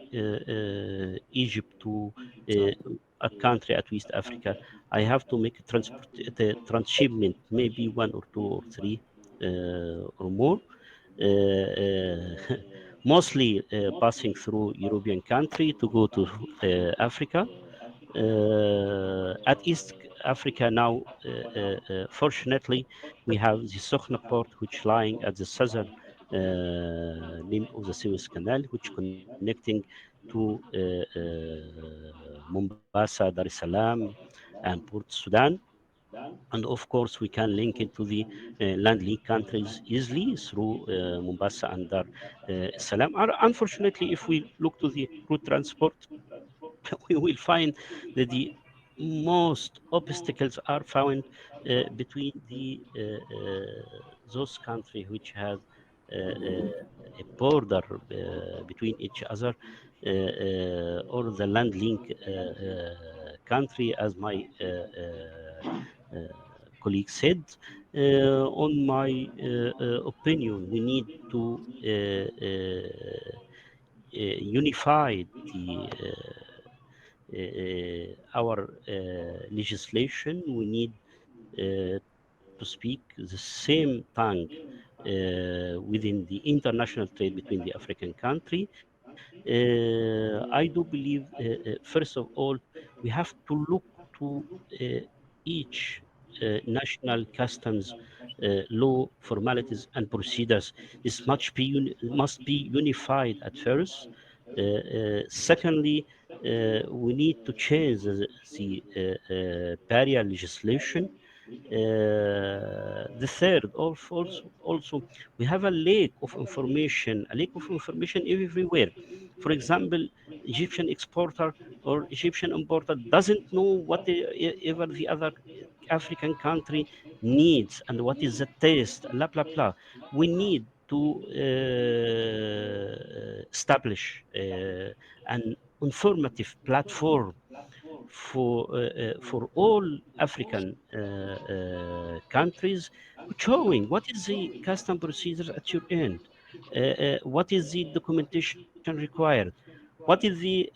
Egypt to a country at West Africa, I have to make a transport the transshipment, maybe one or two or three or more. Mostly passing through European country to go to Africa. At East Africa now, fortunately, we have the Sokhna port, which lying at the southern limb of the Suez Canal, which connecting to Mombasa, Dar es Salaam, and Port Sudan. And of course, we can link it to the land link countries easily through Mombasa and Dar es Salaam. Unfortunately, if we look to the road transport, we will find that the most obstacles are found between the those countries which have a border between each other, or the land link country, as my colleague said. On my opinion, we need to unify the our legislation. We need to speak the same tongue within the international trade between the African country. I do believe, first of all, we have to look to each national customs law formalities and procedures. This must be unified at first. Secondly, we need to change the barrier legislation. The third, also, we have a lack of information everywhere. For example, Egyptian exporter or Egyptian importer doesn't know whatever the other African country needs and what is the taste, blah blah blah. We need to establish an informative platform for all African countries, showing what is the custom procedures at your end, what is the documentation required, what is the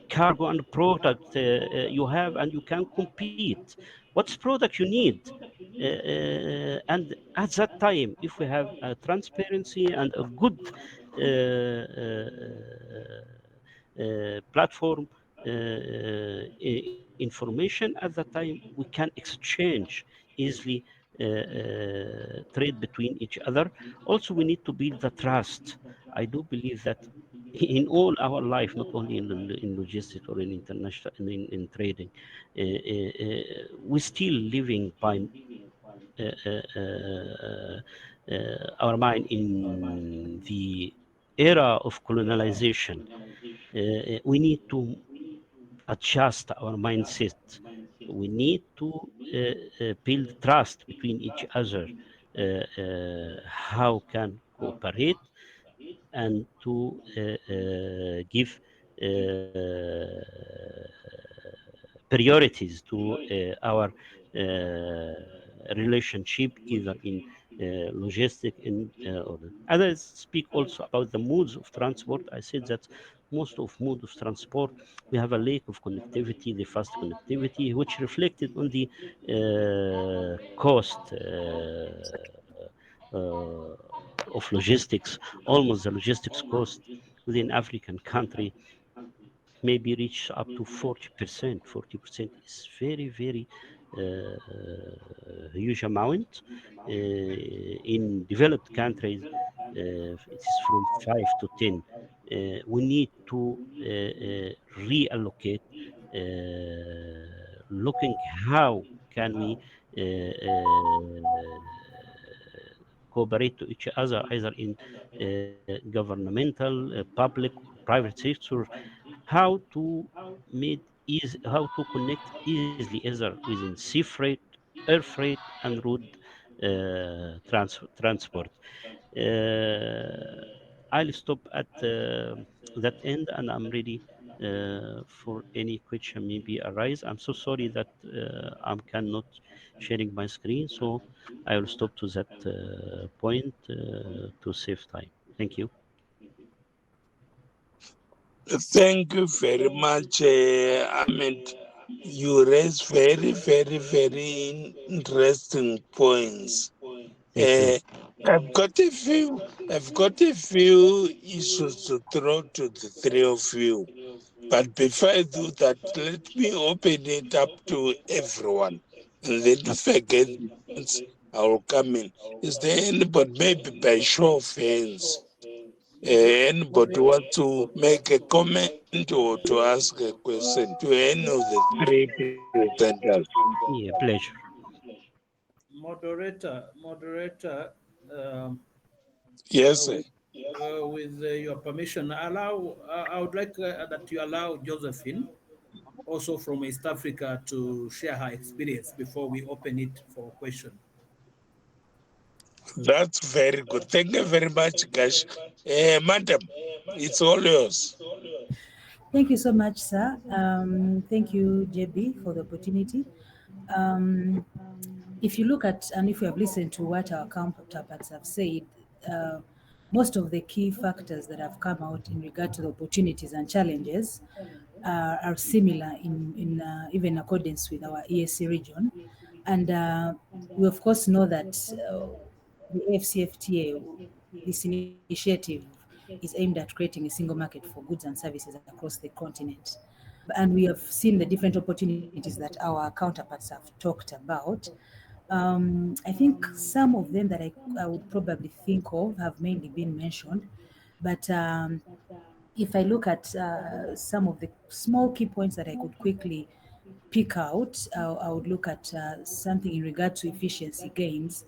cargo and product you have, and you can compete. What's product you need? And at that time, if we have a transparency and a good platform information, at that time we can exchange easily trade between each other. Also, we need to build the trust. I do believe that in all our life, not only in logistics or in international in trading, we're still living by our mind in the era of colonialization. We need to adjust our mindset. We need to build trust between each other. How can cooperate and to give priorities to our relationship, either in logistic and others speak also about the modes of transport. I said that most of mode of transport, we have a lack of connectivity, the fast connectivity, which reflected on the cost of logistics. Almost the logistics cost within African country maybe reach up to 40%. 40% is very, very huge amount. In developed countries, it is from 5 to 10. We need to reallocate, looking how can we cooperate to each other, either in governmental, public, private sector, how to make easy, how to connect easily either within sea freight, air freight, and road transport. I'll stop at that end, and I'm ready for any question maybe arise. I'm so sorry that I cannot sharing my screen, so I will stop to that point to save time. Thank you. Thank you very much, Ahmed. You raise very, very, very interesting points. I've got a few issues to throw to the three of you. But before I do that, let me open it up to everyone. And then if I get hands, I will come in. Is there anybody, maybe by show of hands, anybody want to make a comment or to ask a question to any of the three presenters? Yeah, pleasure. Moderator, Yes, sir. with your permission, I would like that you allow Josephine, also from East Africa, to share her experience before we open it for question. That's very good. Thank you very much, Gash. Madam, it's all yours. Thank you so much, sir. Thank you, JB, for the opportunity. If you look at, and if you have listened to what our counterparts have said, most of the key factors that have come out in regard to the opportunities and challenges are similar in even accordance with our ESC region. And we of course know that the AfCFTA, this initiative is aimed at creating a single market for goods and services across the continent. And we have seen the different opportunities that our counterparts have talked about. I think some of them that I would probably think of have mainly been mentioned, but if I look at some of the small key points that I could quickly pick out, I would look at something in regard to efficiency gains.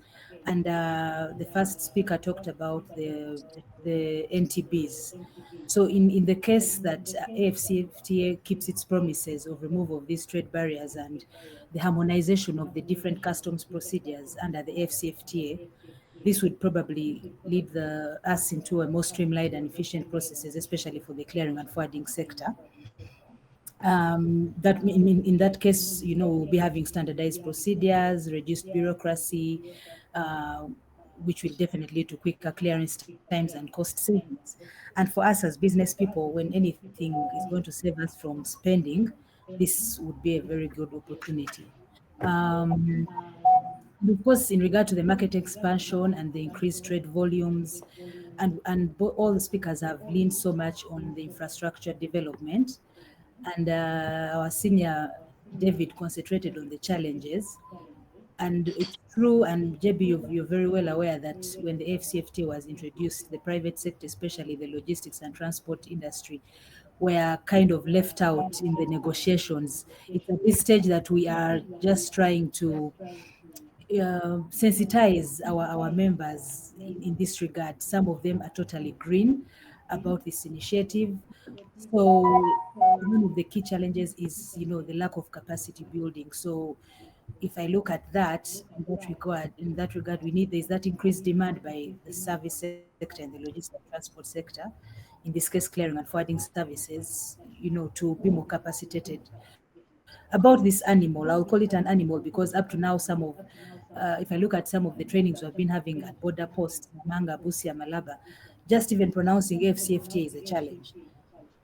And the first speaker talked about the NTBs. So in the case that AfCFTA keeps its promises of removal of these trade barriers and the harmonization of the different customs procedures under the AfCFTA, this would probably lead us into a more streamlined and efficient processes, especially for the clearing and forwarding sector. That in that case, we'll be having standardized procedures, reduced bureaucracy, which will definitely lead to quicker clearance times and cost savings. And for us as business people, when anything is going to save us from spending, this would be a very good opportunity. Um, and of course, in regard to the market expansion and the increased trade volumes, and all the speakers have leaned so much on the infrastructure development, and our senior David concentrated on the challenges. And it's true, and JB, you're very well aware that when the AfCFTA was introduced, the private sector, especially the logistics and transport industry, were kind of left out in the negotiations. It's at this stage that we are just trying to sensitize our members in this regard. Some of them are totally green about this initiative. So one of the key challenges is, the lack of capacity building. So if I look at that, in that regard, there's that increased demand by the service sector and the logistics and transport sector, in this case, clearing and forwarding services, to be more capacitated. About this animal, I'll call it an animal because up to now, if I look at some of the trainings we've been having at border posts, Manga, Busia, Malaba, just even pronouncing AfCFTA is a challenge.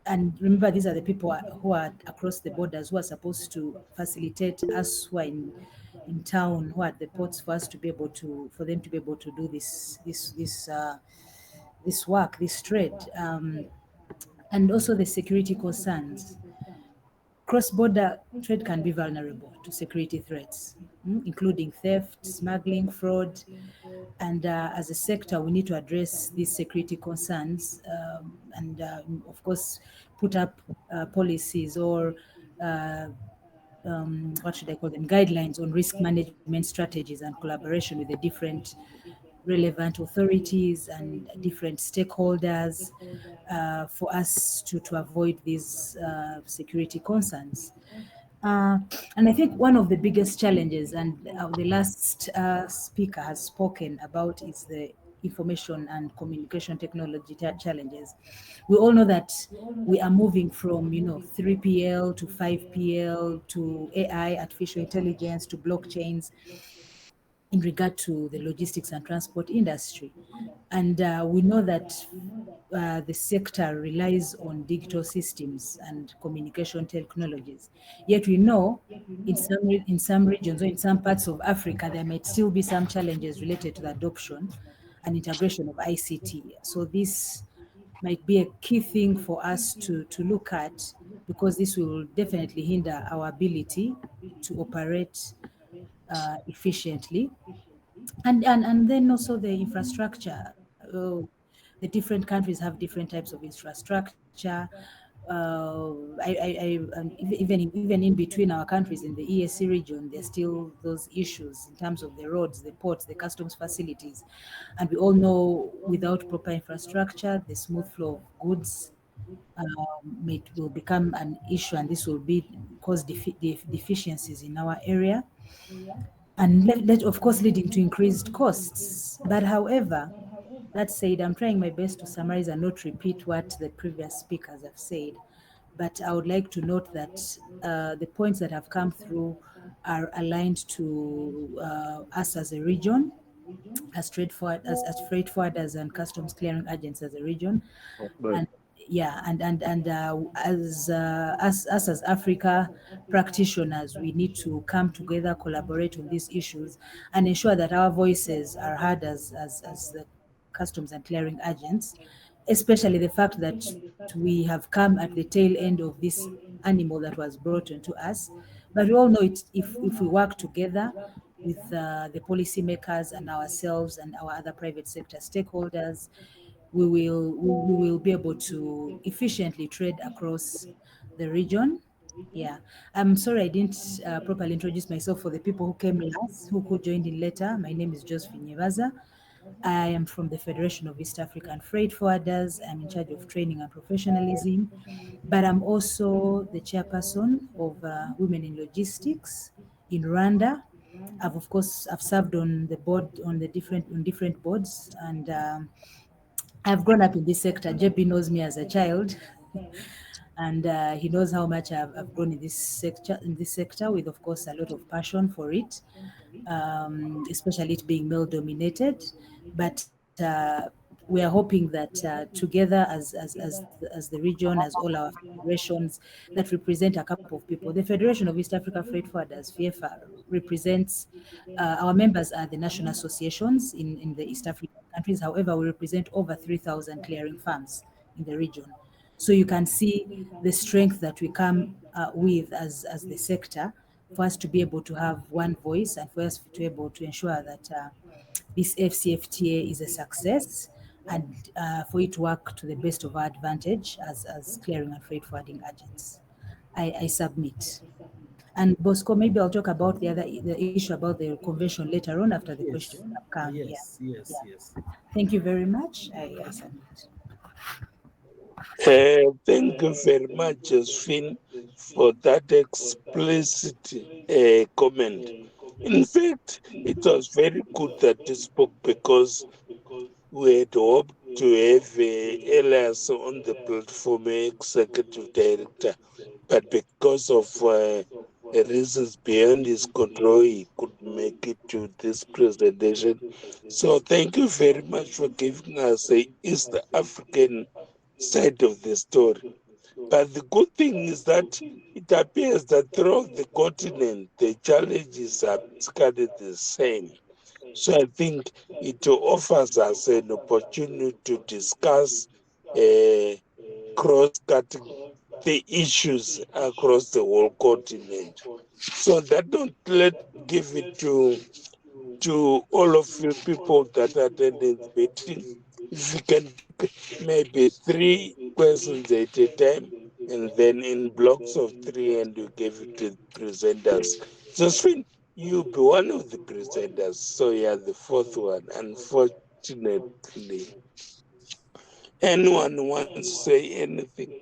And remember, these are the people who are across the borders, who are supposed to facilitate us who are in town, who are at the ports, for us to be able to, for them to be able to do this work, this trade, and also the security concerns. Cross-border trade can be vulnerable to security threats, including theft, smuggling, fraud, and as a sector, we need to address these security concerns and, of course, put up policies or what should I call them, guidelines on risk management strategies and collaboration with the different relevant authorities and different stakeholders for us to avoid these security concerns. And I think one of the biggest challenges, and the last speaker has spoken about, is the information and communication technology challenges. We all know that we are moving from 3PL to 5PL to AI, artificial intelligence, to blockchains in regard to the logistics and transport industry. And we know that the sector relies on digital systems and communication technologies. Yet we know in some regions or in some parts of Africa, there might still be some challenges related to the adoption and integration of ICT. So this might be a key thing for us to look at, because this will definitely hinder our ability to operate efficiently. And then also the infrastructure. The different countries have different types of infrastructure. And even in between our countries in the EAC region, there's still those issues in terms of the roads, the ports, the customs facilities. And we all know without proper infrastructure, the smooth flow of goods will become an issue, and this will cause deficiencies in our area, and of course leading to increased costs. But however, that said, I'm trying my best to summarize and not repeat what the previous speakers have said. But I would like to note that the points that have come through are aligned to us as a region, as freight forwarders and customs clearing agents as a region. And yeah, and as us as Africa practitioners, we need to come together, collaborate on these issues, and ensure that our voices are heard as the customs and clearing agents, especially the fact that we have come at the tail end of this animal that was brought into us. But we all know it, if we work together with the policymakers and ourselves and our other private sector stakeholders, we will be able to efficiently trade across the region. Yeah, I'm sorry I didn't properly introduce myself for the people who came last, who joined in later. My name is Josephine Nyevaza. I am from the Federation of East African Freight Forwarders. I'm in charge of training and professionalism, but I'm also the chairperson of Women in Logistics in Rwanda. I've served on the board on different boards, and I've grown up in this sector. JB knows me as a child, and he knows how much I've grown in this sector with, of course, a lot of passion for it, especially it being male dominated. but we are hoping that together as the region, as all our federations that represent a couple of people, the Federation of East Africa Freight Forwarders, FIATA, represents, our members are the national associations in the East African countries. However, we represent over 3,000 clearing firms in the region. So you can see the strength that we come with as the sector, for us to be able to have one voice and for us to be able to ensure that this AfCFTA is a success, and for it to work to the best of our advantage as clearing and freight forwarding agents. I submit. And Bosco, maybe I'll talk about the issue about the convention later on after the questions have come. Yes. Thank you very much. I submit. Thank you very much, Josephine, for that explicit comment. In fact, it was very good that you spoke, because we had hoped to have Elias on the platform, executive director, but because of reasons beyond his control, he couldn't make it to this presentation. So thank you very much for giving us a East African side of the story. But the good thing is that it appears that throughout the continent, the challenges are basically the same. So I think it offers us an opportunity to discuss cross-cutting the issues across the whole continent. So that don't give it to all of you people that attended the meeting. If you can take maybe 3 questions at a time, and then in blocks of 3, and you give it to the presenters. Josephine, you be one of the presenters, so you're the 4th one, unfortunately. Anyone wants to say anything?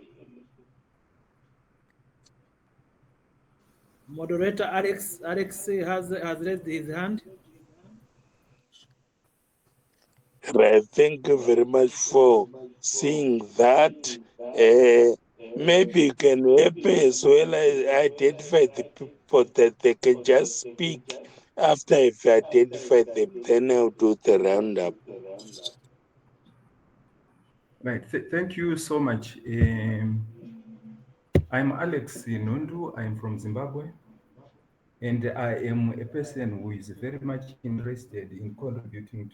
Moderator Alex has raised his hand. Right, thank you very much for seeing that. Maybe you can help me as well as identify the people that they can just speak after I've identified them, then I'll do the roundup. Right. Thank you so much. I'm Alex Nundu. I'm from Zimbabwe. And I am a person who is very much interested in contributing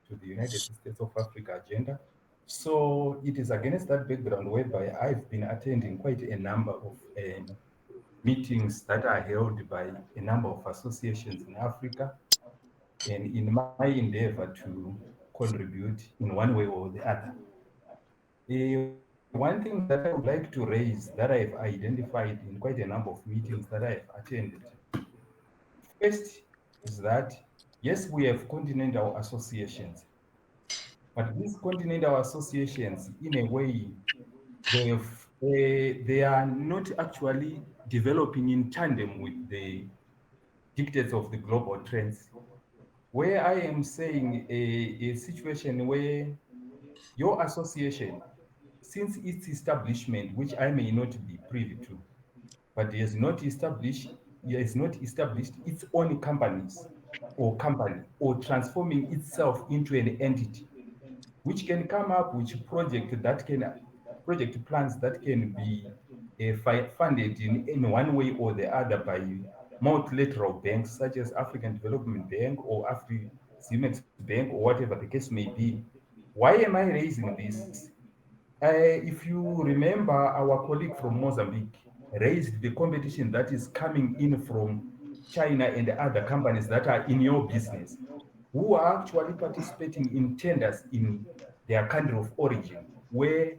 to the United States of Africa agenda. So it is against that background whereby I've been attending quite a number of meetings that are held by a number of associations in Africa, and in my endeavor to contribute in one way or the other. One thing that I would like to raise that I've identified in quite a number of meetings that I've attended. First is that, yes, we have continental associations, but these continental associations, in a way, they are not actually developing in tandem with the dictates of the global trends. Where I am saying a situation where your association, since its establishment, which I may not be privy to, but has not established its own companies or company, or transforming itself into an entity, which can come up with project plans that can be funded in one way or the other by multilateral banks such as African Development Bank or Afri-Zimex Bank or whatever the case may be. Why am I raising this? If you remember, our colleague from Mozambique raised the competition that is coming in from China and other companies that are in your business, who are actually participating in tenders in their country of origin, where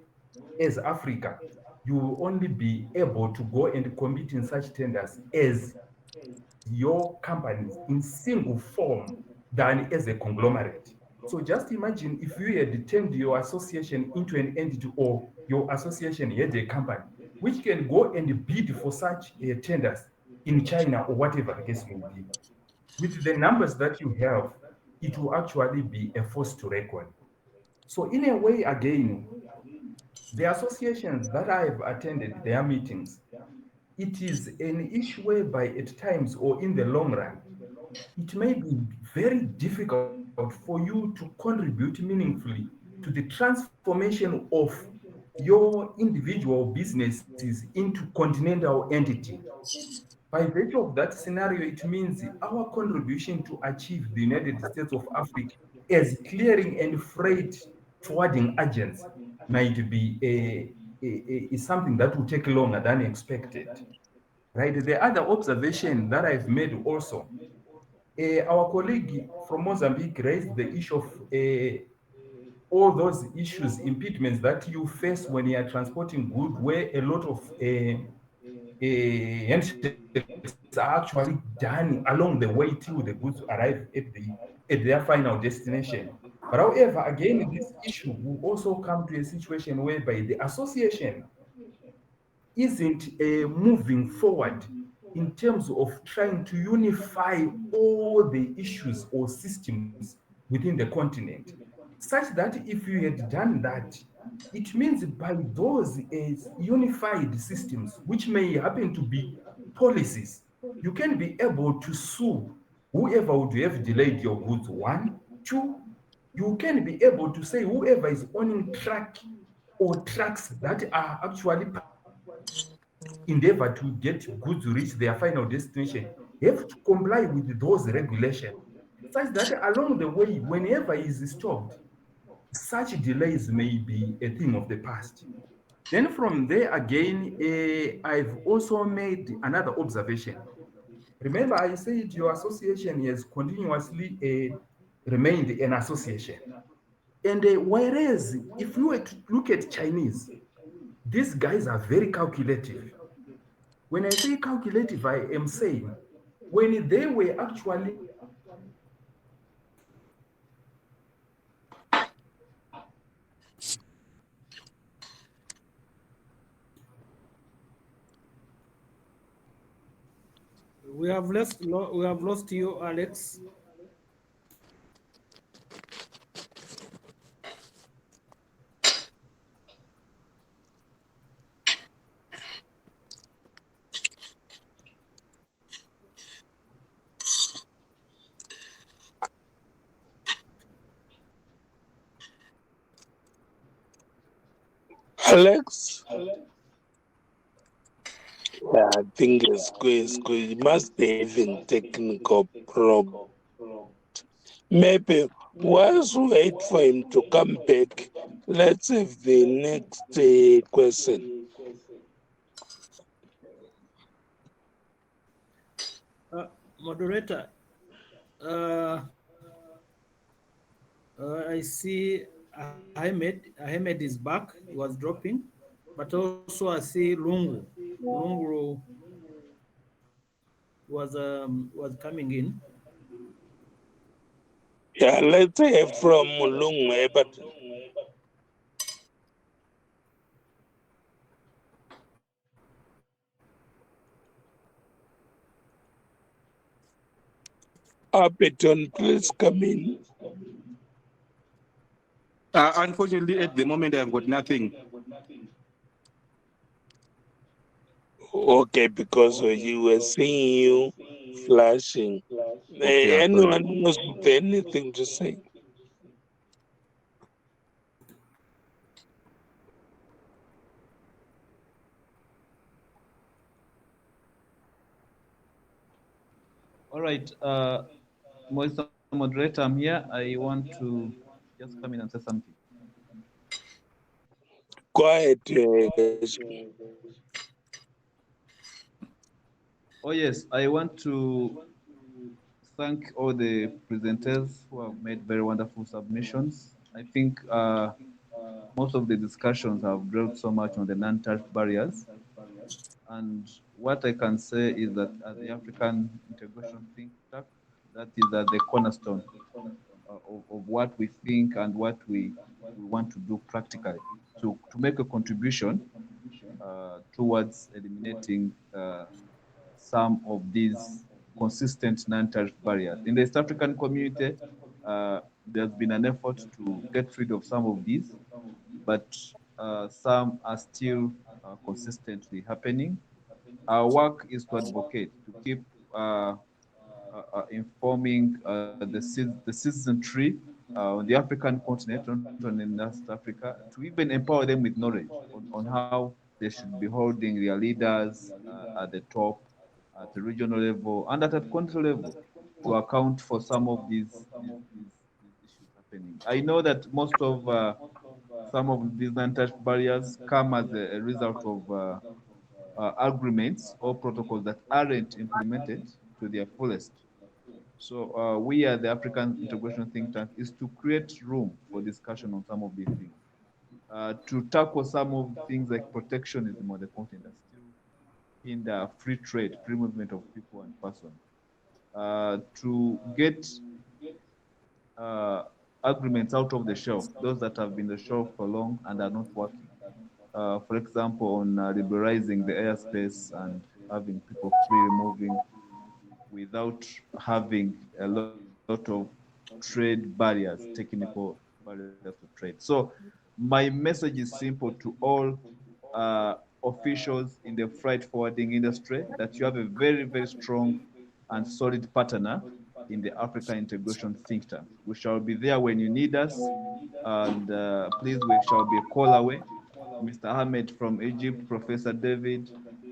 as Africa, you will only be able to go and compete in such tenders as your companies in single form than as a conglomerate. So just imagine if you had turned your association into an entity, or your association had a company which can go and bid for such tenders in China or whatever the case may be. With the numbers that you have, it will actually be a force to reckon. So in a way, again, the associations that I have attended their meetings, it is an issue whereby at times or in the long run, it may be very difficult for you to contribute meaningfully to the transformation of your individual businesses into continental entity. By virtue of that scenario, it means our contribution to achieve the United States of Africa as clearing and freight forwarding agents might be is something that will take longer than expected. Right. The other observation that I've made also, our colleague from Mozambique raised the issue of all those issues, impediments that you face when you are transporting goods, where a lot of handshakes are actually done along the way till the goods arrive at their final destination. But however, again, this issue will also come to a situation whereby the association isn't moving forward in terms of trying to unify all the issues or systems within the continent, such that if you had done that, it means by those unified systems, which may happen to be policies, you can be able to sue whoever would have delayed your goods. One, two, you can be able to say whoever is owning track or tracks that are actually endeavor to get goods to reach their final destination have to comply with those regulations, such that along the way, whenever is stopped, such delays may be a thing of the past. Then from there again, I've also made another observation. Remember, I said your association has continuously remained an association. And whereas if you were to look at Chinese, these guys are very calculative. When I say calculative, I am saying when they were actually We have lost you, Alex. Alex? Yeah, I think it's good. You must have a technical problem. Maybe whilst we wait for him to come back, let's have the next question. Moderator, I see Ahmed is back. He was dropping, but also I see Lungu. Lungu was coming in. Yeah, let's hear from Lungu, but Abiton, please come in. Unfortunately, at the moment, I've got nothing. Okay, because you were seeing you flashing. Okay, Anyone knows with anything to say? All right, Mr. Moderator, I'm here. I want to just come in and say something. Go ahead. Oh yes, I want to thank all the presenters who have made very wonderful submissions. I think most of the discussions have dwelt so much on the non-tariff barriers. And what I can say is that as the African Integration Think Tank, that is at the cornerstone of what we think and what we want to do practically to make a contribution towards eliminating some of these consistent non-tariff barriers. In the East African community, there's been an effort to get rid of some of these, but some are still consistently happening. Our work is to advocate, to keep informing the citizenry on the African continent, not only in West Africa, to even empower them with knowledge on how they should be holding their leaders at the top, at the regional level, and at the continental level to account for some of these issues happening. I know that most of some of these non-touch barriers come as a result of agreements or protocols that aren't implemented to their fullest. So we at the African Integration Think Tank is to create room for discussion on some of these things, to tackle some of things like protectionism on the continent that still hinder free trade, free movement of people and persons, to get agreements out of the shelf, those that have been on the shelf for long and are not working. For example, on liberalizing the airspace and having people free moving without having a lot of trade barriers, technical barriers to trade. So my message is simple to all officials in the freight forwarding industry that you have a very, very strong and solid partner in the African Integration Think Tank. We shall be there when you need us, and please, we shall be a call away. Mr. Ahmed from Egypt, Professor David,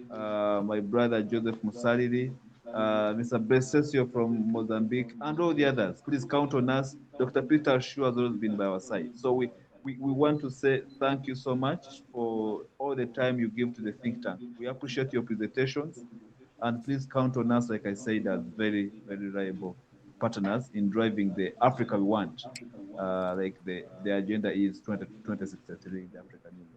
my brother Joseph Musariri, Mr. Bercencio from Mozambique, and all the others. Please count on us. Dr. Peter Shu has always been by our side. So we want to say thank you so much for all the time you give to the think tank. We appreciate your presentations, and please count on us, like I said, as very, very reliable partners in driving the Africa we want. Like the agenda is 2063 in the African Union.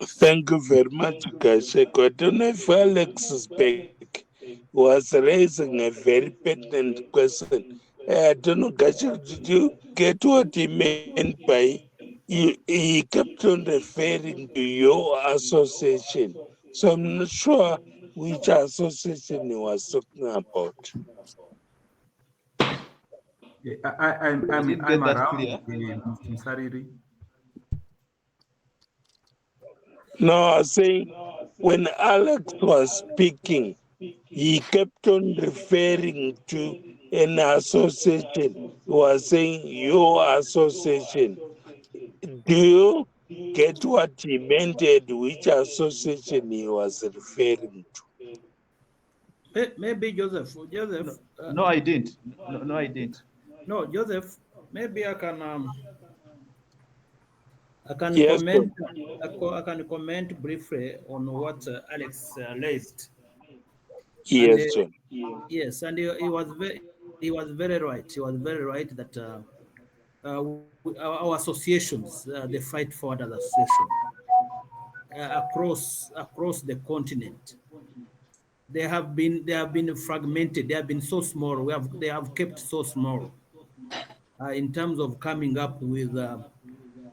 Thank you very much, Kasheko. I don't know if Alex Speck was raising a very pertinent question. I don't know, Kasheko, did you get what he meant by he kept on referring to your association? So I'm not sure which association he was talking about. Yeah, I'm around Mr. Musariri. No, I was saying when Alex was speaking, he kept on referring to an association. He was saying your association. Do you get what he meant and which association he was referring to? Maybe Joseph. No, I didn't. No, I didn't. No, Joseph. Maybe I can. I can Yes, comment. I can comment briefly on what Alex raised. Yes, and, John. Yes, and he was very right. He was very right that our associations, the Fight Forwarders Association, across the continent, they have been fragmented. They have been so small. They have kept so small in terms of coming up with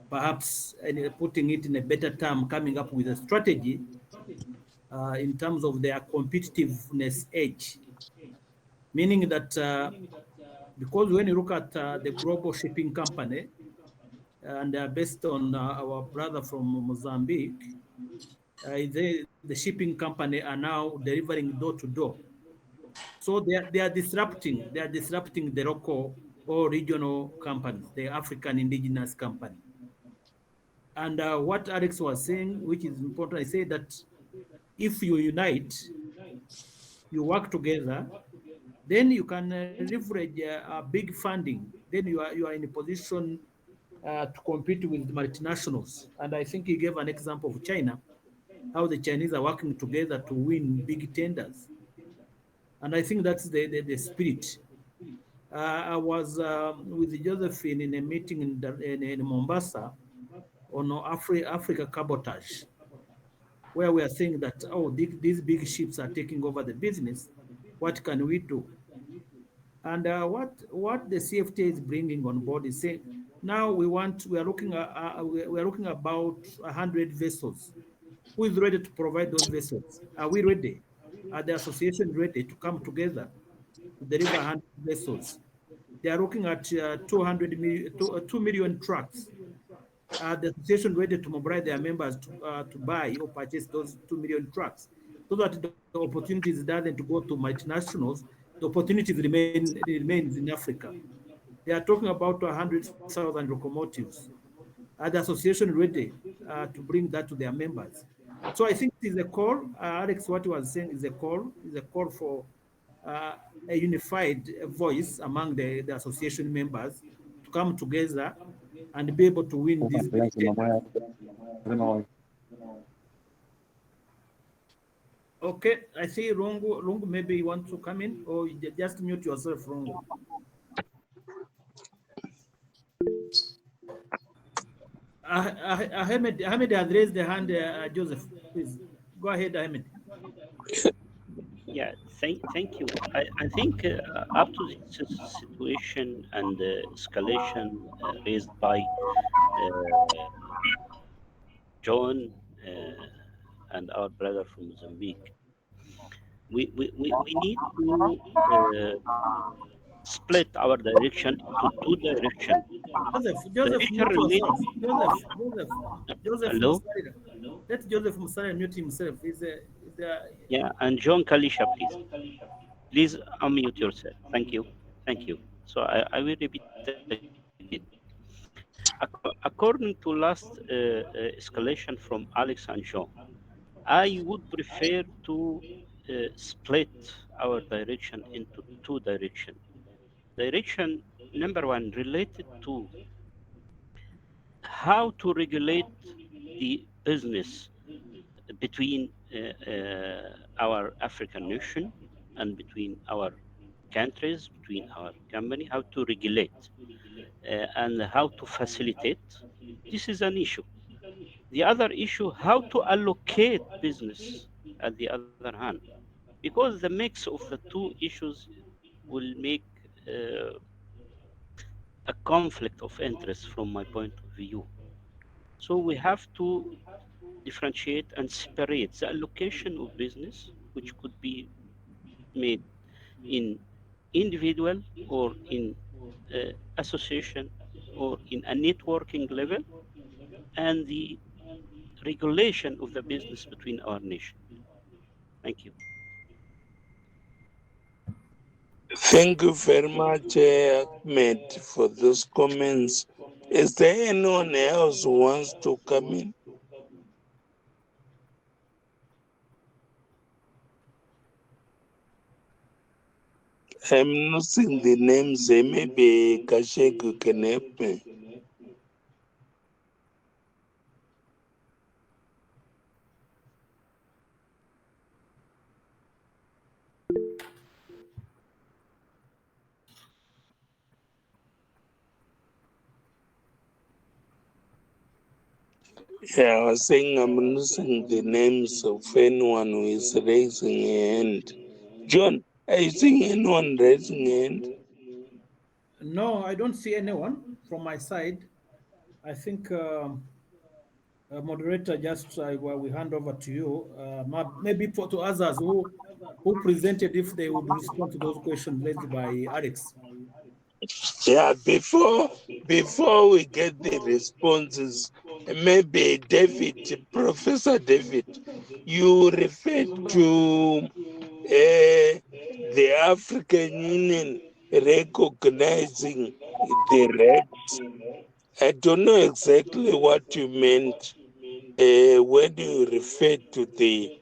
perhaps, and putting it in a better term, coming up with a strategy in terms of their competitiveness edge. Meaning that because when you look at the global shipping company, and they are based on our brother from Mozambique, the shipping company are now delivering door to door. So they are disrupting the local or regional companies, the African indigenous company. And what Alex was saying, which is important, I say that if you unite, you work together, then you can leverage big funding. Then you are in a position to compete with multinationals. And I think he gave an example of China, how the Chinese are working together to win big tenders. And I think that's the spirit. I was with Josephine in a meeting in Mombasa on Africa cabotage, where we are saying that, oh, these big ships are taking over the business. What can we do? And what the CFTA is bringing on board is saying, now we are looking about 100 vessels. Who is ready to provide those vessels? Are we ready? Are the association ready to come together to deliver 100 vessels? They are looking at 2 million trucks. Are the association ready to mobilize their members to buy or purchase those 2 million trucks? so that the opportunities doesn't go to multinationals, the opportunities remains in Africa. They are talking about 100,000 locomotives. Are the association ready to bring that to their members? So I think it is a call, Alex, what you were saying is a call for a unified voice among the association members to come together and be able to win these tenders. Okay, I see Rungu, maybe you want to come in, or you just mute yourself, Rungu. Ahmed has raised the hand, Joseph. Please go ahead, Ahmed. Yeah, thank you. I think up to this situation and the escalation raised by John and our brother from Mozambique, we need to split our direction into two directions. Joseph, mute yourself. Joseph Hello? Musariri. Let Joseph Musariri mute himself. Yeah, and John Kalisha, please. Please unmute yourself. Thank you. Thank you. So I will repeat again. According to last escalation from Alex and John, I would prefer to split our direction into two directions. Direction number one related to how to regulate the business between our African nation and between our countries, between our company, how to regulate and how to facilitate. This is an issue. The other issue, how to allocate business at the other hand, because the mix of the two issues will make a conflict of interest from my point of view. So we have to differentiate and separate the allocation of business, which could be made in individual or in association or in a networking level, and the regulation of the business between our nation. Thank you. Thank you very much, Ahmed, for those comments. Is there anyone else who wants to come in? I'm not seeing the names. Maybe Kashegu can help me. Yeah, I was saying I'm not seeing the names of anyone who is raising a hand. John, are you seeing anyone raising a hand? No, I don't see anyone from my side. I think moderator, just we hand over to you. Maybe to others who presented, if they would respond to those questions raised by Alex. Yeah, before we get the responses, maybe David, Professor David, you referred to the African Union recognizing the RECs. I don't know exactly what you meant when you referred to the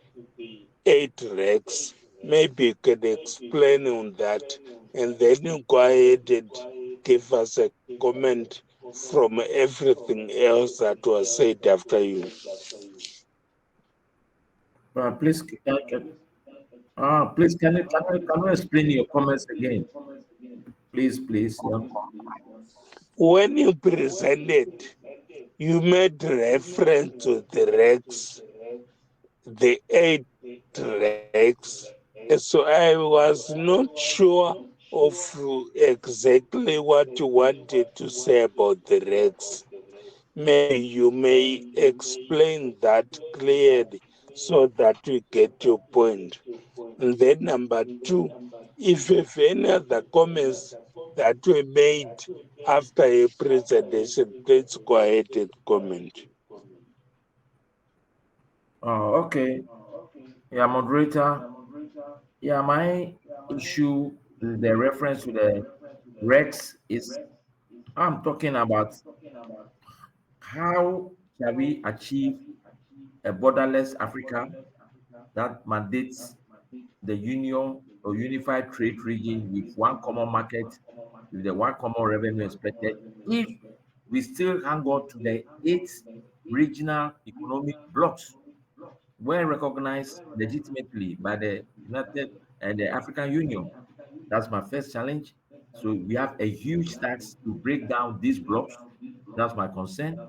8 RECs. Maybe you can explain on that, and then you go ahead and give us a comment from everything else that was said after you. Please, can you explain your comments again? Please. Yeah. When you presented, you made reference to the RECs, the 8 RECs. So I was not sure of exactly what you wanted to say about the RECs. Maybe you may explain that clearly so that we get your point. And then number 2, if you have any other comments that were made after a presentation, please go ahead and comment. Okay. Yeah, moderator. Yeah, my issue, the reference to the Rex is I'm talking about how shall we achieve a borderless Africa that mandates the union or unified trade region with one common market, with the one common revenue expected, if we still hang on to the 8 regional economic blocks were recognized legitimately by the United and the African Union. That's my first challenge. So we have a huge task to break down these blocks. That's my concern.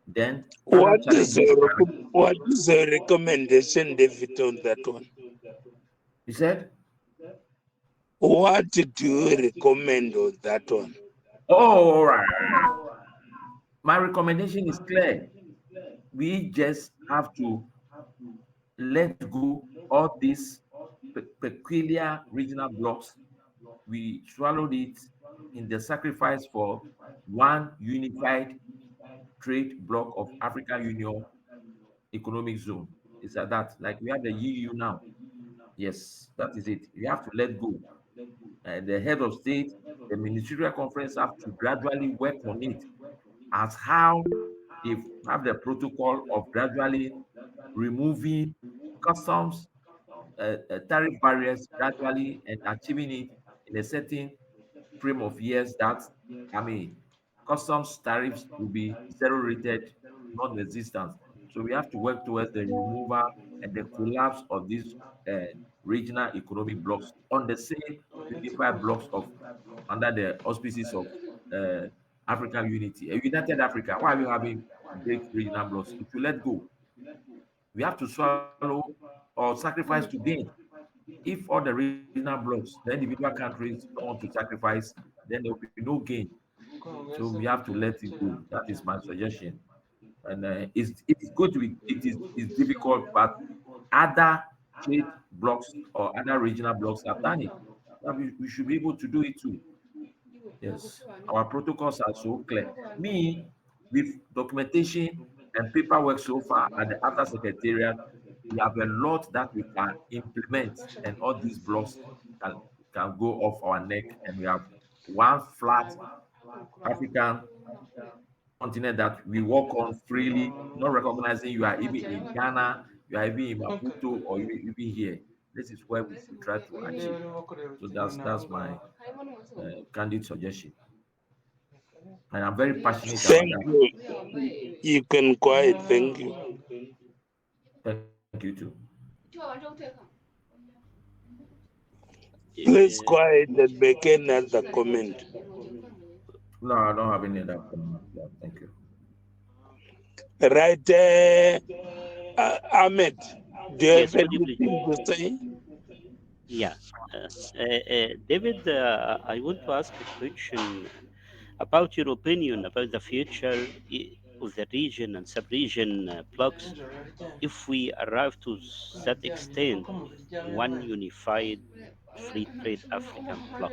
Then other challenges are, what is your recommendation, David, on that one? you said, What do you recommend on that one? oh, all right. My recommendation is clear. We just have to let go all these peculiar regional blocks. We swallowed it in the sacrifice for one unified trade bloc of African Union economic zone. It's like that. Like we have the EU now. Yes, that is it. You have to let go. The head of state, the ministerial conference have to gradually work on it as how they have the protocol of gradually removing customs tariff barriers gradually and achieving it in a certain frame of years that, I mean, customs tariffs will be zero rated, non-existent. So we have to work towards the removal and the collapse of these uh, regional economic blocks on the same unified blocks of under the auspices of uh, African unity. A united Africa, why are we having great regional blocks? If you let go, we have to swallow or sacrifice to gain. If all the regional blocks, the individual countries don't want to sacrifice, then there will be no gain. So we have to let it go. That is my suggestion. And it's going to be it's difficult, but other trade blocks or other regional blocks have done it. Now we should be able to do it too. Yes, our protocols are so clear. Me, with documentation and paperwork so far at the After Secretariat, we have a lot that we can implement, and all these blocks can, can go off our neck, and we have one flat African continent that we walk on freely, not recognizing you are even in Ghana, you are even in Maputo, or even here. This is where we should try to achieve. So that's my candid suggestion. And I'm very passionate about Thank that. you. You can quiet. Thank you. Thank you too. Please quiet and make another comment. No, I don't have any other comment. Yeah, thank you. Right, Ahmed, do you Yes, have good evening. anything to say? Yeah. David, I want to ask a question about your opinion about the future of the region and sub-region blocks. If we arrive to that extent, one unified free trade African bloc.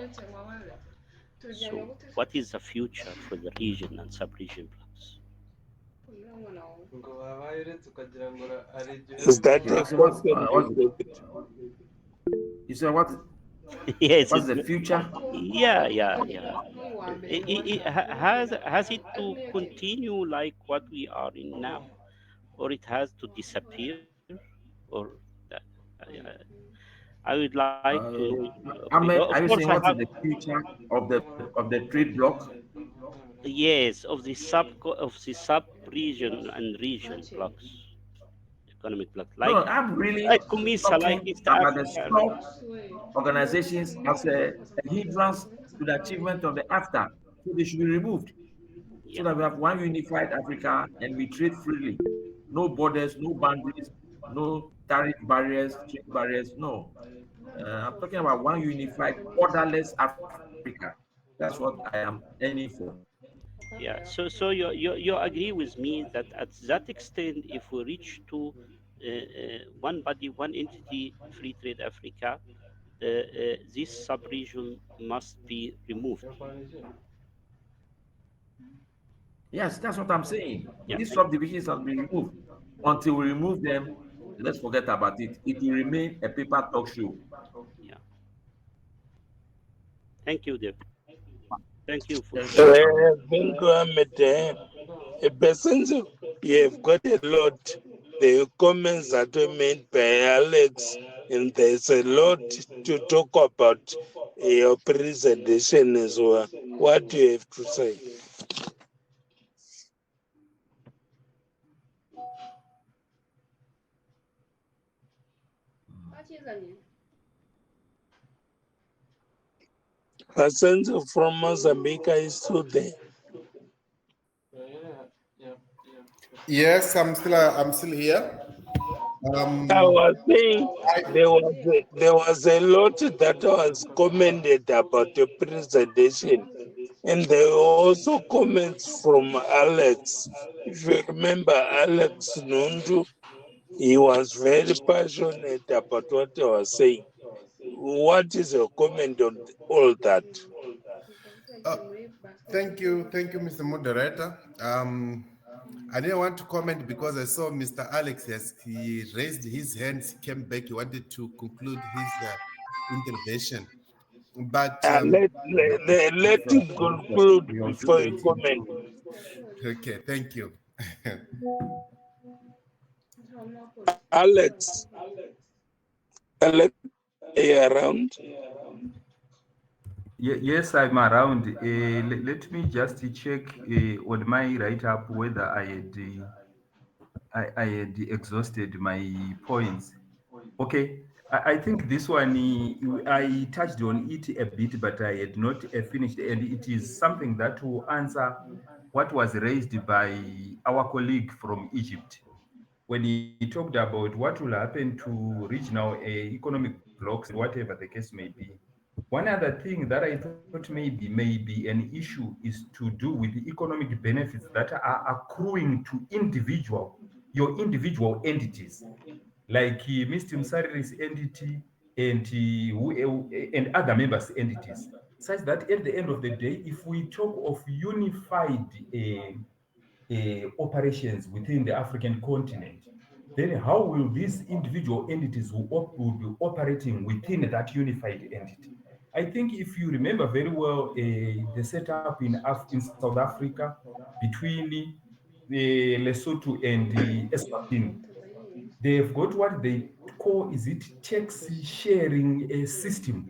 So, what is the future for the region and sub-region blocks? Is that Yeah, a so what? question What? to David? You said what? Yes, What's it's the future? yeah, yeah, yeah. Has it to continue like what we are in now, or it has to disappear, or that? I would like to know. Okay, Ahmed, of are you course, saying I what have. is the future of the trade bloc? Yes, of the sub region and region blocks, economic block, No, no, I'm really like COMESA, like talking East about the Africa. sub organizations as a hindrance to the achievement of the AFTA. So they should be removed so Yeah, that we have one unified Africa and we trade freely. No borders, no boundaries, no tariff barriers, trade barriers. No. I'm talking about one unified, borderless Africa. That's what I am aiming for. yeah. So you agree with me that at that extent, if we reach to one body, one entity, free trade Africa, this sub-region must be removed. Yes, that's what I'm saying. Yeah, These subdivisions have been removed. Until we remove them, let's forget about it. It will remain a paper talk show. Yeah. Thank you, Dev. Thank you for Thank you, Ahmed. Bercencio, you have got a lot. The comments that were made by Alex, and there's a lot to talk about your presentation as well. What do you have to say? Bercencio from Mozambique is still there. Yes, I'm still here. I was saying there was a lot that was commented about the presentation, and there were also comments from Alex. If you remember Alex Nundu, he was very passionate about what I was saying. What is your comment on all that? Thank you, Mr. Moderator. I didn't want to comment because I saw Mr. Alex he raised his hands, came back, he wanted to conclude his intervention. But let him conclude before you comment. Okay, thank you. Alex, are you around? Yes, I'm around. Let me just check on my write-up whether I had exhausted my points. Okay, I think this one, I touched on it a bit, but I had not finished, and it is something that will answer what was raised by our colleague from Egypt when he talked about what will happen to regional economic blocks and whatever the case may be. One other thing that I thought may be an issue is to do with the economic benefits that are accruing to your individual entities, like Mr. Musariri's entity and other members' entities, such that at the end of the day, if we talk of unified operations within the African continent, then how will these individual entities will be operating within that unified entity? I think if you remember very well, the setup in South Africa between Lesotho and Eswatini, they've got what they call tax sharing system,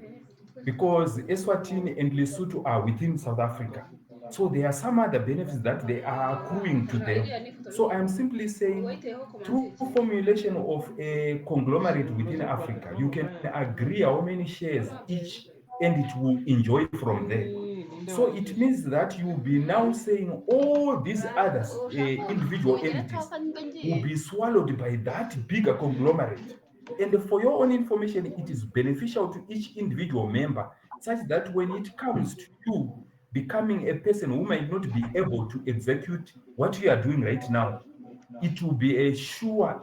because Eswatini and Lesotho are within South Africa. So there are some other benefits that they are accruing to them. So I'm simply saying, through formulation of a conglomerate within Africa, you can agree how many shares each entity will enjoy from there. So it means that you will be now saying all these other individual entities will be swallowed by that bigger conglomerate. And for your own information, it is beneficial to each individual member, such that when it comes to you becoming a person who might not be able to execute what you are doing right now, it will be ensured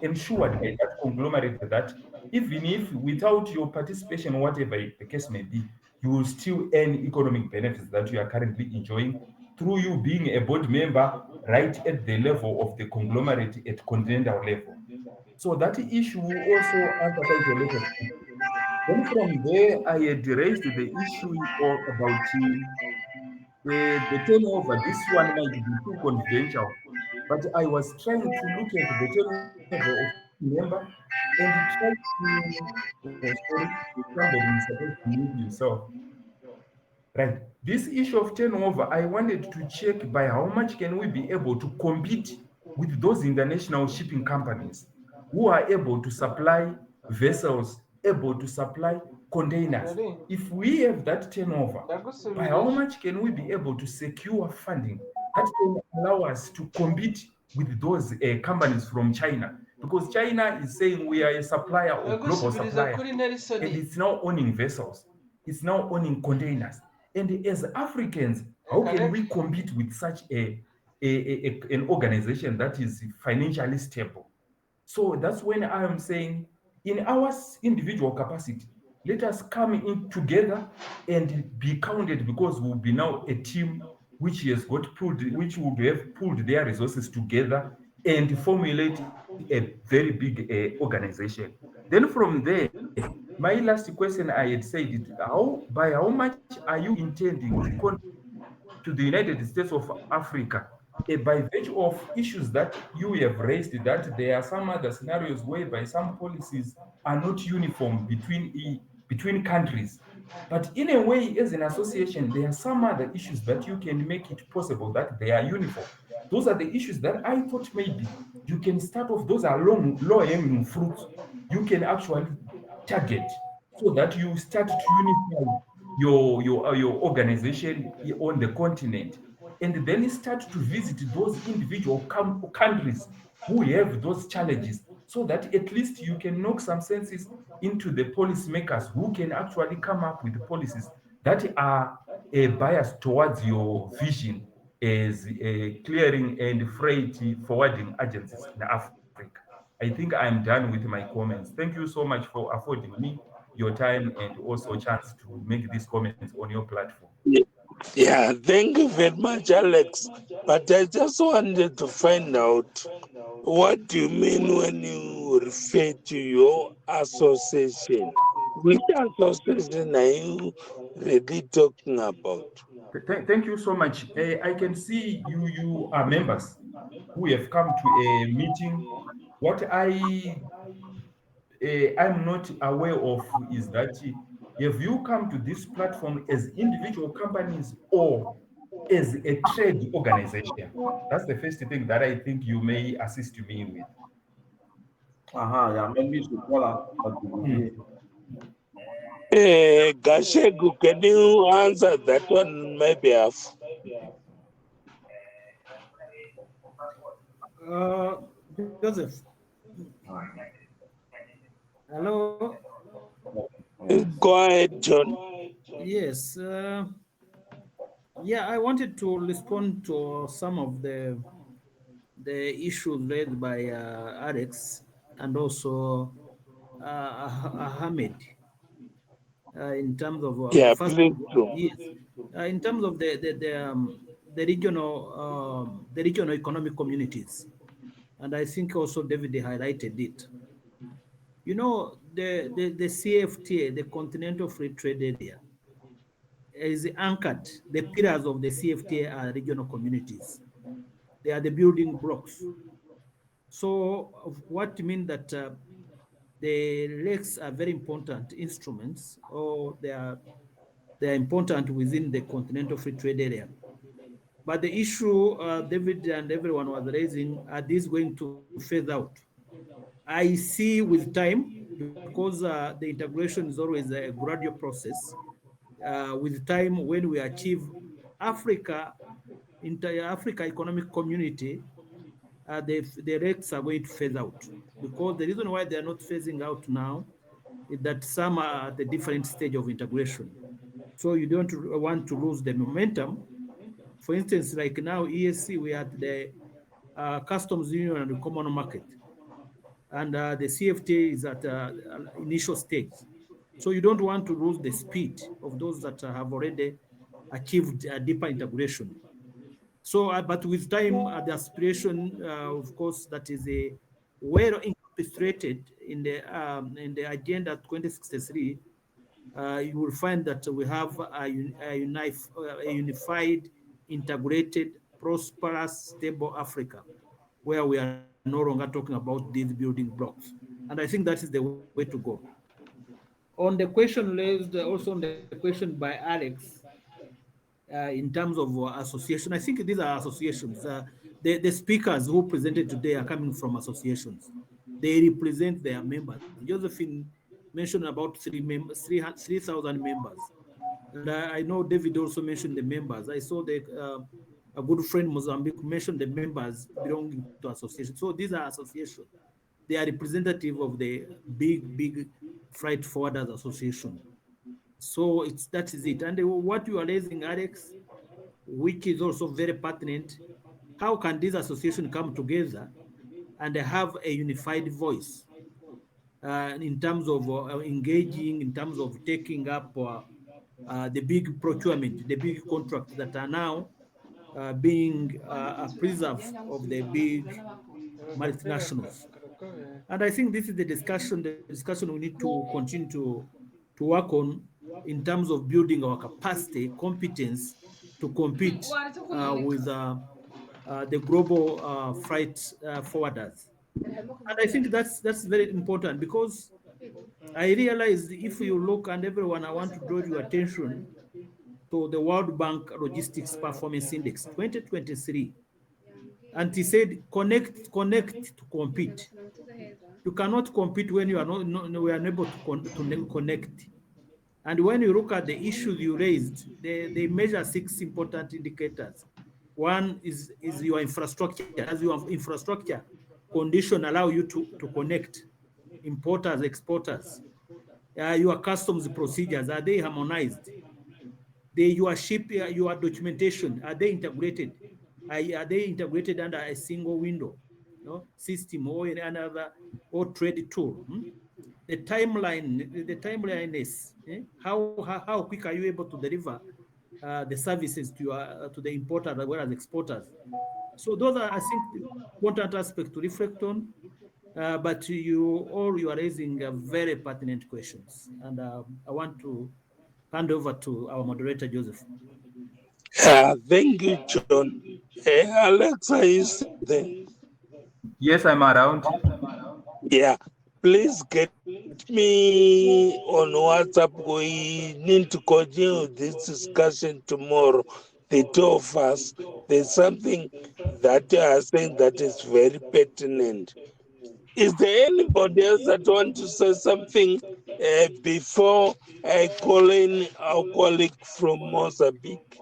by that conglomerate that even if without your participation, whatever the case may be, you will still earn economic benefits that you are currently enjoying through you being a board member right at the level of the conglomerate at continental level. So that issue will also answer quite a lot of people. Then from there, I had raised the issue about the turnover. This one might be too confidential, but I was trying to look at the turnover of member and try to, sorry, somebody is supposed to mute himself. Right. This issue of turnover, I wanted to check by how much can we be able to compete with those international shipping companies who are able to supply vessels, able to supply containers. If we have that turnover, by how much can we be able to secure funding that can allow us to compete with those companies from China? Because China is saying we are a supplier or global supplier, and it's now owning vessels, it's now owning containers. And as Africans, how can we compete with such an organization that is financially stable? So that's when I am saying, in our individual capacity, let us come in together and be counted, because we'll be now a team which has got pulled, which will have pulled their resources together and formulate a very big organization. Then from there, my last question I had said it, by how much are you intending to contribute to the United States of Africa by virtue of issues that you have raised, that there are some other scenarios whereby some policies are not uniform between countries. But in a way, as an association, there are some other issues that you can make it possible that they are uniform. Those are the issues that I thought maybe you can start off. Those are low-hanging fruits you can actually target so that you start to unify your organization on the continent, and then start to visit those individual countries who have those challenges, so that at least you can knock some senses into the policymakers who can actually come up with policies that are biased towards your vision as clearing and freight forwarding agencies in Africa. I think I'm done with my comments. Thank you so much for affording me your time and also chance to make these comments on your platform. Yeah, thank you very much, Alex. But I just wanted to find out, what do you mean when you refer to your association? Which association are you really talking about? Thank you so much. I can see you are members who have come to a meeting. What I'm not aware of is that have you come to this platform as individual companies or as a trade organization? That's the first thing that I think you may assist me with. Yeah, maybe you should call out at the beginning. Gashegu, can you answer that one on my behalf? Joseph. Hello. Go ahead, John. Yes. Yeah, I wanted to respond to some of the issues raised by Alex and also Ahmed in terms of Yeah, first, please do. yes, in terms of the regional economic communities, and I think also David highlighted it. You know, the CFTA, the Continental Free Trade Area, is anchored. The pillars of the CFTA are regional communities. They are the building blocks. So what means that the lakes are very important instruments, or they are important within the Continental Free Trade Area. But the issue David and everyone was raising, are these going to phase out? I see with time, because the integration is always a gradual process. With time, when we achieve Africa, Africa Economic Community, the rates are going to phase out. Because the reason why they are not phasing out now is that some are at a different stage of integration. So you don't want to lose the momentum. For instance, like now, ESC, we are at the Customs Union and the Common Market. And the CFTA is at initial stage. So you don't want to lose the speed of those that have already achieved deeper integration. So, but with time, the aspiration, of course, that is a well orchestrated in the Agenda 2063. You will find that we have a unified, integrated, prosperous, stable Africa, where we are no longer talking about these building blocks. And I think that is the way to go. On the question raised, also on the question by Alex, in terms of association, I think these are associations. The speakers who presented today are coming from associations. They represent their members. Josephine mentioned about 3,000 members. And I know David also mentioned the members. I saw a good friend Mozambique mentioned the members belonging to associations. So these are associations. They are representative of the big freight forwarders association. So that is it. And what you are raising, Alex, which is also very pertinent, how can this association come together and have a unified voice in terms of engaging, in terms of taking up the big procurement, the big contracts that are now being a preserve of the big multinationals. And I think this is the discussion we need to continue to work on in terms of building our capacity, competence to compete with the global freight forwarders. And I think that's very important, because I realize if you look, and everyone, I want to draw your attention to the World Bank Logistics Performance Index 2023. And he said, connect to compete. You cannot compete when you are not we are unable to connect. And when you look at the issues you raised, they measure 6 important indicators. One is your infrastructure. As your infrastructure condition allow you to connect importers, exporters. Your customs procedures, are they harmonized? Your ship, your documentation, are they integrated? Are they integrated under a single window, system, or in another, or trade tool? The timeliness, how quick are you able to deliver the services to the importer as well as exporters? So those are, I think, important aspects to reflect on. But you are raising very pertinent questions, and I want to hand over to our moderator, Joseph. Thank you, John. Alexa, is there? Yes, I'm around. Yeah, please get me on WhatsApp. We need to continue this discussion tomorrow. The two of us, there's something that you are saying that is very pertinent. Is there anybody else that want to say something before I call in our colleague from Mozambique?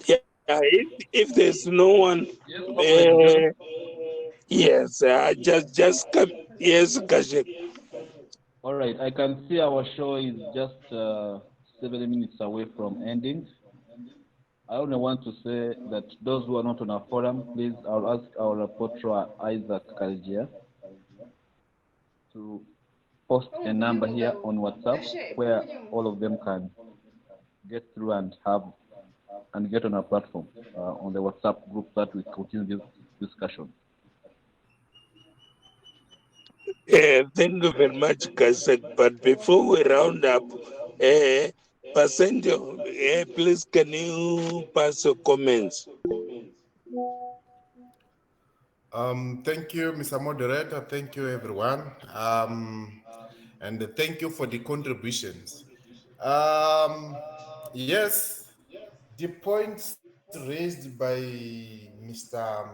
Yeah, if there's no one, yes, just come. Yes, Kashik. All right, I can see our show is just 7 minutes away from ending. I only want to say that those who are not on our forum, please, I'll ask our reporter Isaac Kalgia to post a number here on WhatsApp where all of them can get through and get on our platform on the WhatsApp group that we continue this discussion. Thank you very much, Kashik. But before we round up, Bercencio, please can you pass your comments? Thank you, Mr. Moderator. Thank you, everyone. And thank you for the contributions. Yes, the points raised by Mr.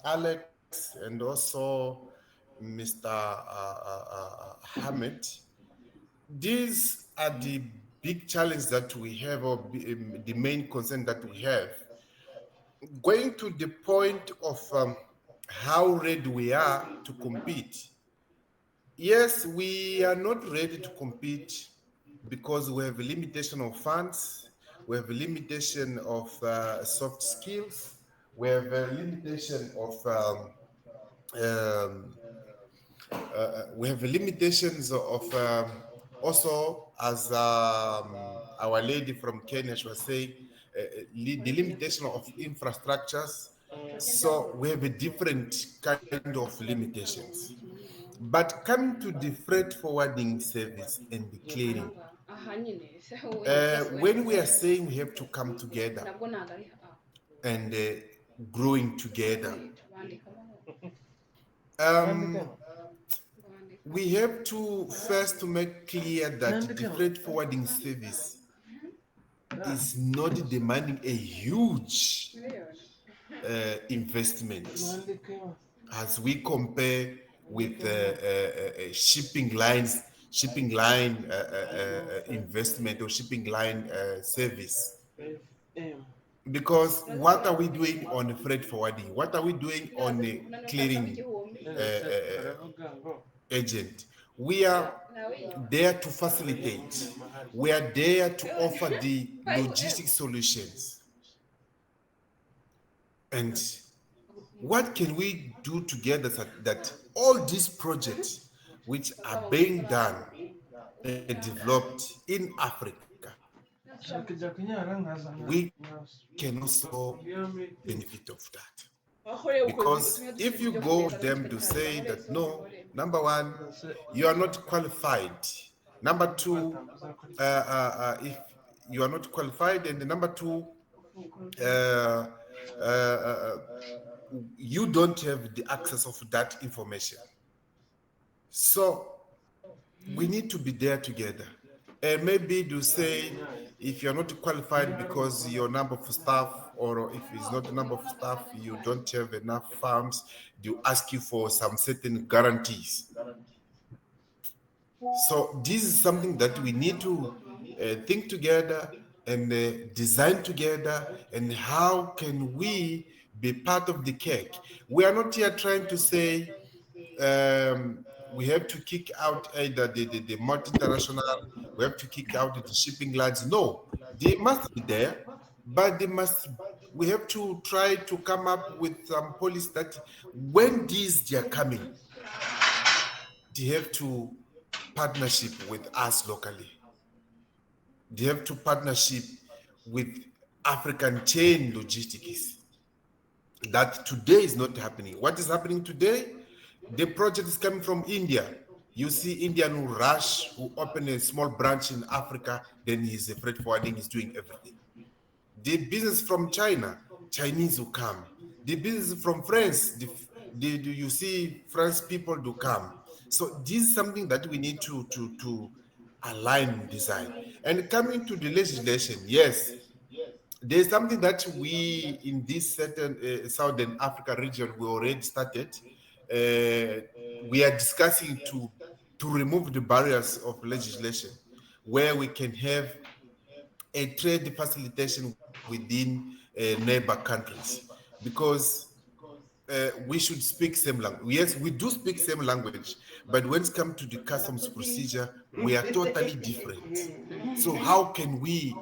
Alex and also Mr. Ahmed, these are the big challenge that we have, or the main concern that we have. Going to the point of how ready we are to compete. Yes, we are not ready to compete because we have a limitation of funds, we have a limitation of soft skills, we have a limitation of we have limitations of also, as our lady from Kenya was saying, the limitation of infrastructures. So we have a different kind of limitations. But coming to the freight forwarding service and the clearing, when we are saying we have to come together and growing together, we have to first to make clear that the freight forwarding service is not demanding a huge investment as we compare with shipping line investment or shipping line service. Because what are we doing on freight forwarding? What are we doing on the clearing agent? We are there to facilitate. We are there to offer the logistic solutions. And what can we do together so that all these projects which are being done and developed in Africa we can also benefit of that. Because if you go to them to say that, no, number one, you are not qualified. Number two, if you are not qualified, and number two, you don't have the access of that information. So we need to be there together. And maybe to say, if you're not qualified because your number of staff, or if it's not the number of staff, you don't have enough farms, they ask you for some certain guarantees. So this is something that we need to think together and design together. And how can we be part of the cake? We are not here trying to say we have to kick out either the multi-international, we have to kick out the shipping lines. No, they must be there, but we have to try to come up with some policy that when they are coming, they have to partnership with us locally. They have to partnership with African chain logistics. That today is not happening. What is happening today? The project is coming from India. You see Indian who rush, who open a small branch in Africa, then he's a freight forwarding, he's doing everything. The business from China, Chinese who come. The business from France, you see French people do come. So this is something that we need to align design. And coming to the legislation, yes, there's something that we in this certain Southern Africa region we already started. We are discussing to remove the barriers of legislation, where we can have a trade facilitation within neighbor countries, because we should speak same language. Yes, we do speak same language, but when it comes to the customs procedure, we are totally different. So how can we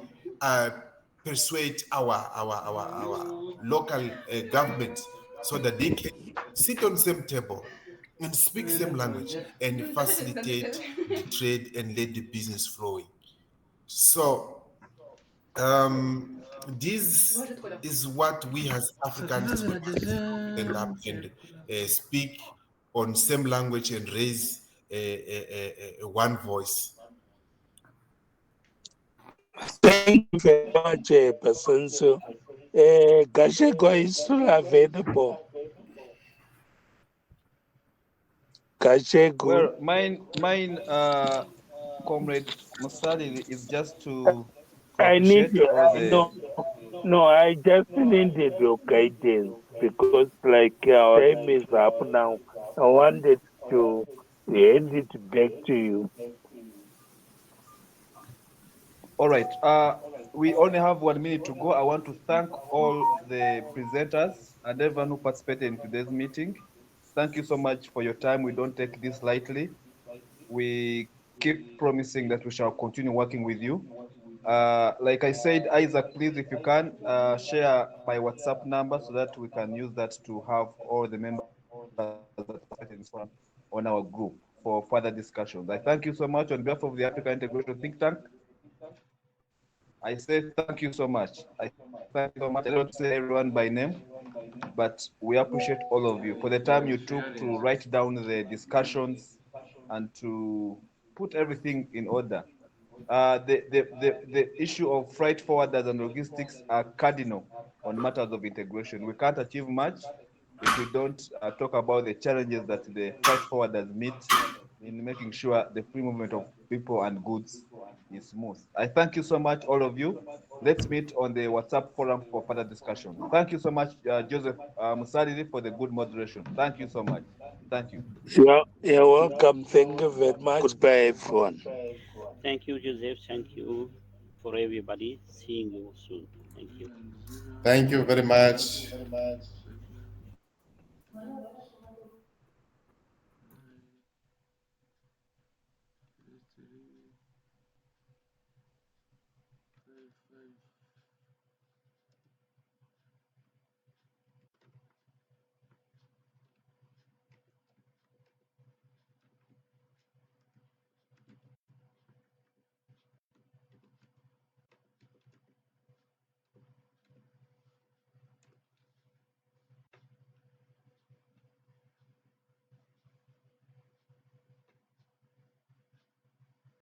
persuade our local governments so that they can sit on the same table and speak same language and facilitate the trade and let the business flowing? So this is what we as Africans we must stand up and speak on same language and raise one voice. Thank you very much, Bercencio. Gashego is still available. Gashego. Well, mine, Comrade Musariri, is just to I need appreciate all the. no, I just needed your guidance because like our time is up now. I wanted to hand it back to you. All right. We only have 1 minute to go. I want to thank all the presenters and everyone who participated in today's meeting. Thank you so much for your time. We don't take this lightly. We keep promising that we shall continue working with you. Like I said, Isaac, please, if you can, share my WhatsApp number so that we can use that to have all the members on our group for further discussions. I thank you so much on behalf of the African Integration Think Tank. I say thank you so much. I thank you so much. I don't say everyone by name, but we appreciate all of you for the time you took to write down the discussions and to put everything in order. The issue of freight forwarders and logistics are cardinal on matters of integration. We can't achieve much if we don't talk about the challenges that the freight forwarders meet in making sure the free movement of people and goods is smooth. I thank you so much, all of you. Let's meet on the WhatsApp forum for further discussion. Thank you so much, Joseph Musariri, for the good moderation. Thank you so much. Thank you. You're welcome. Thank you very much. Goodbye, everyone. Thank you, Joseph. Thank you for everybody. Seeing you soon. Thank you. Thank you very much.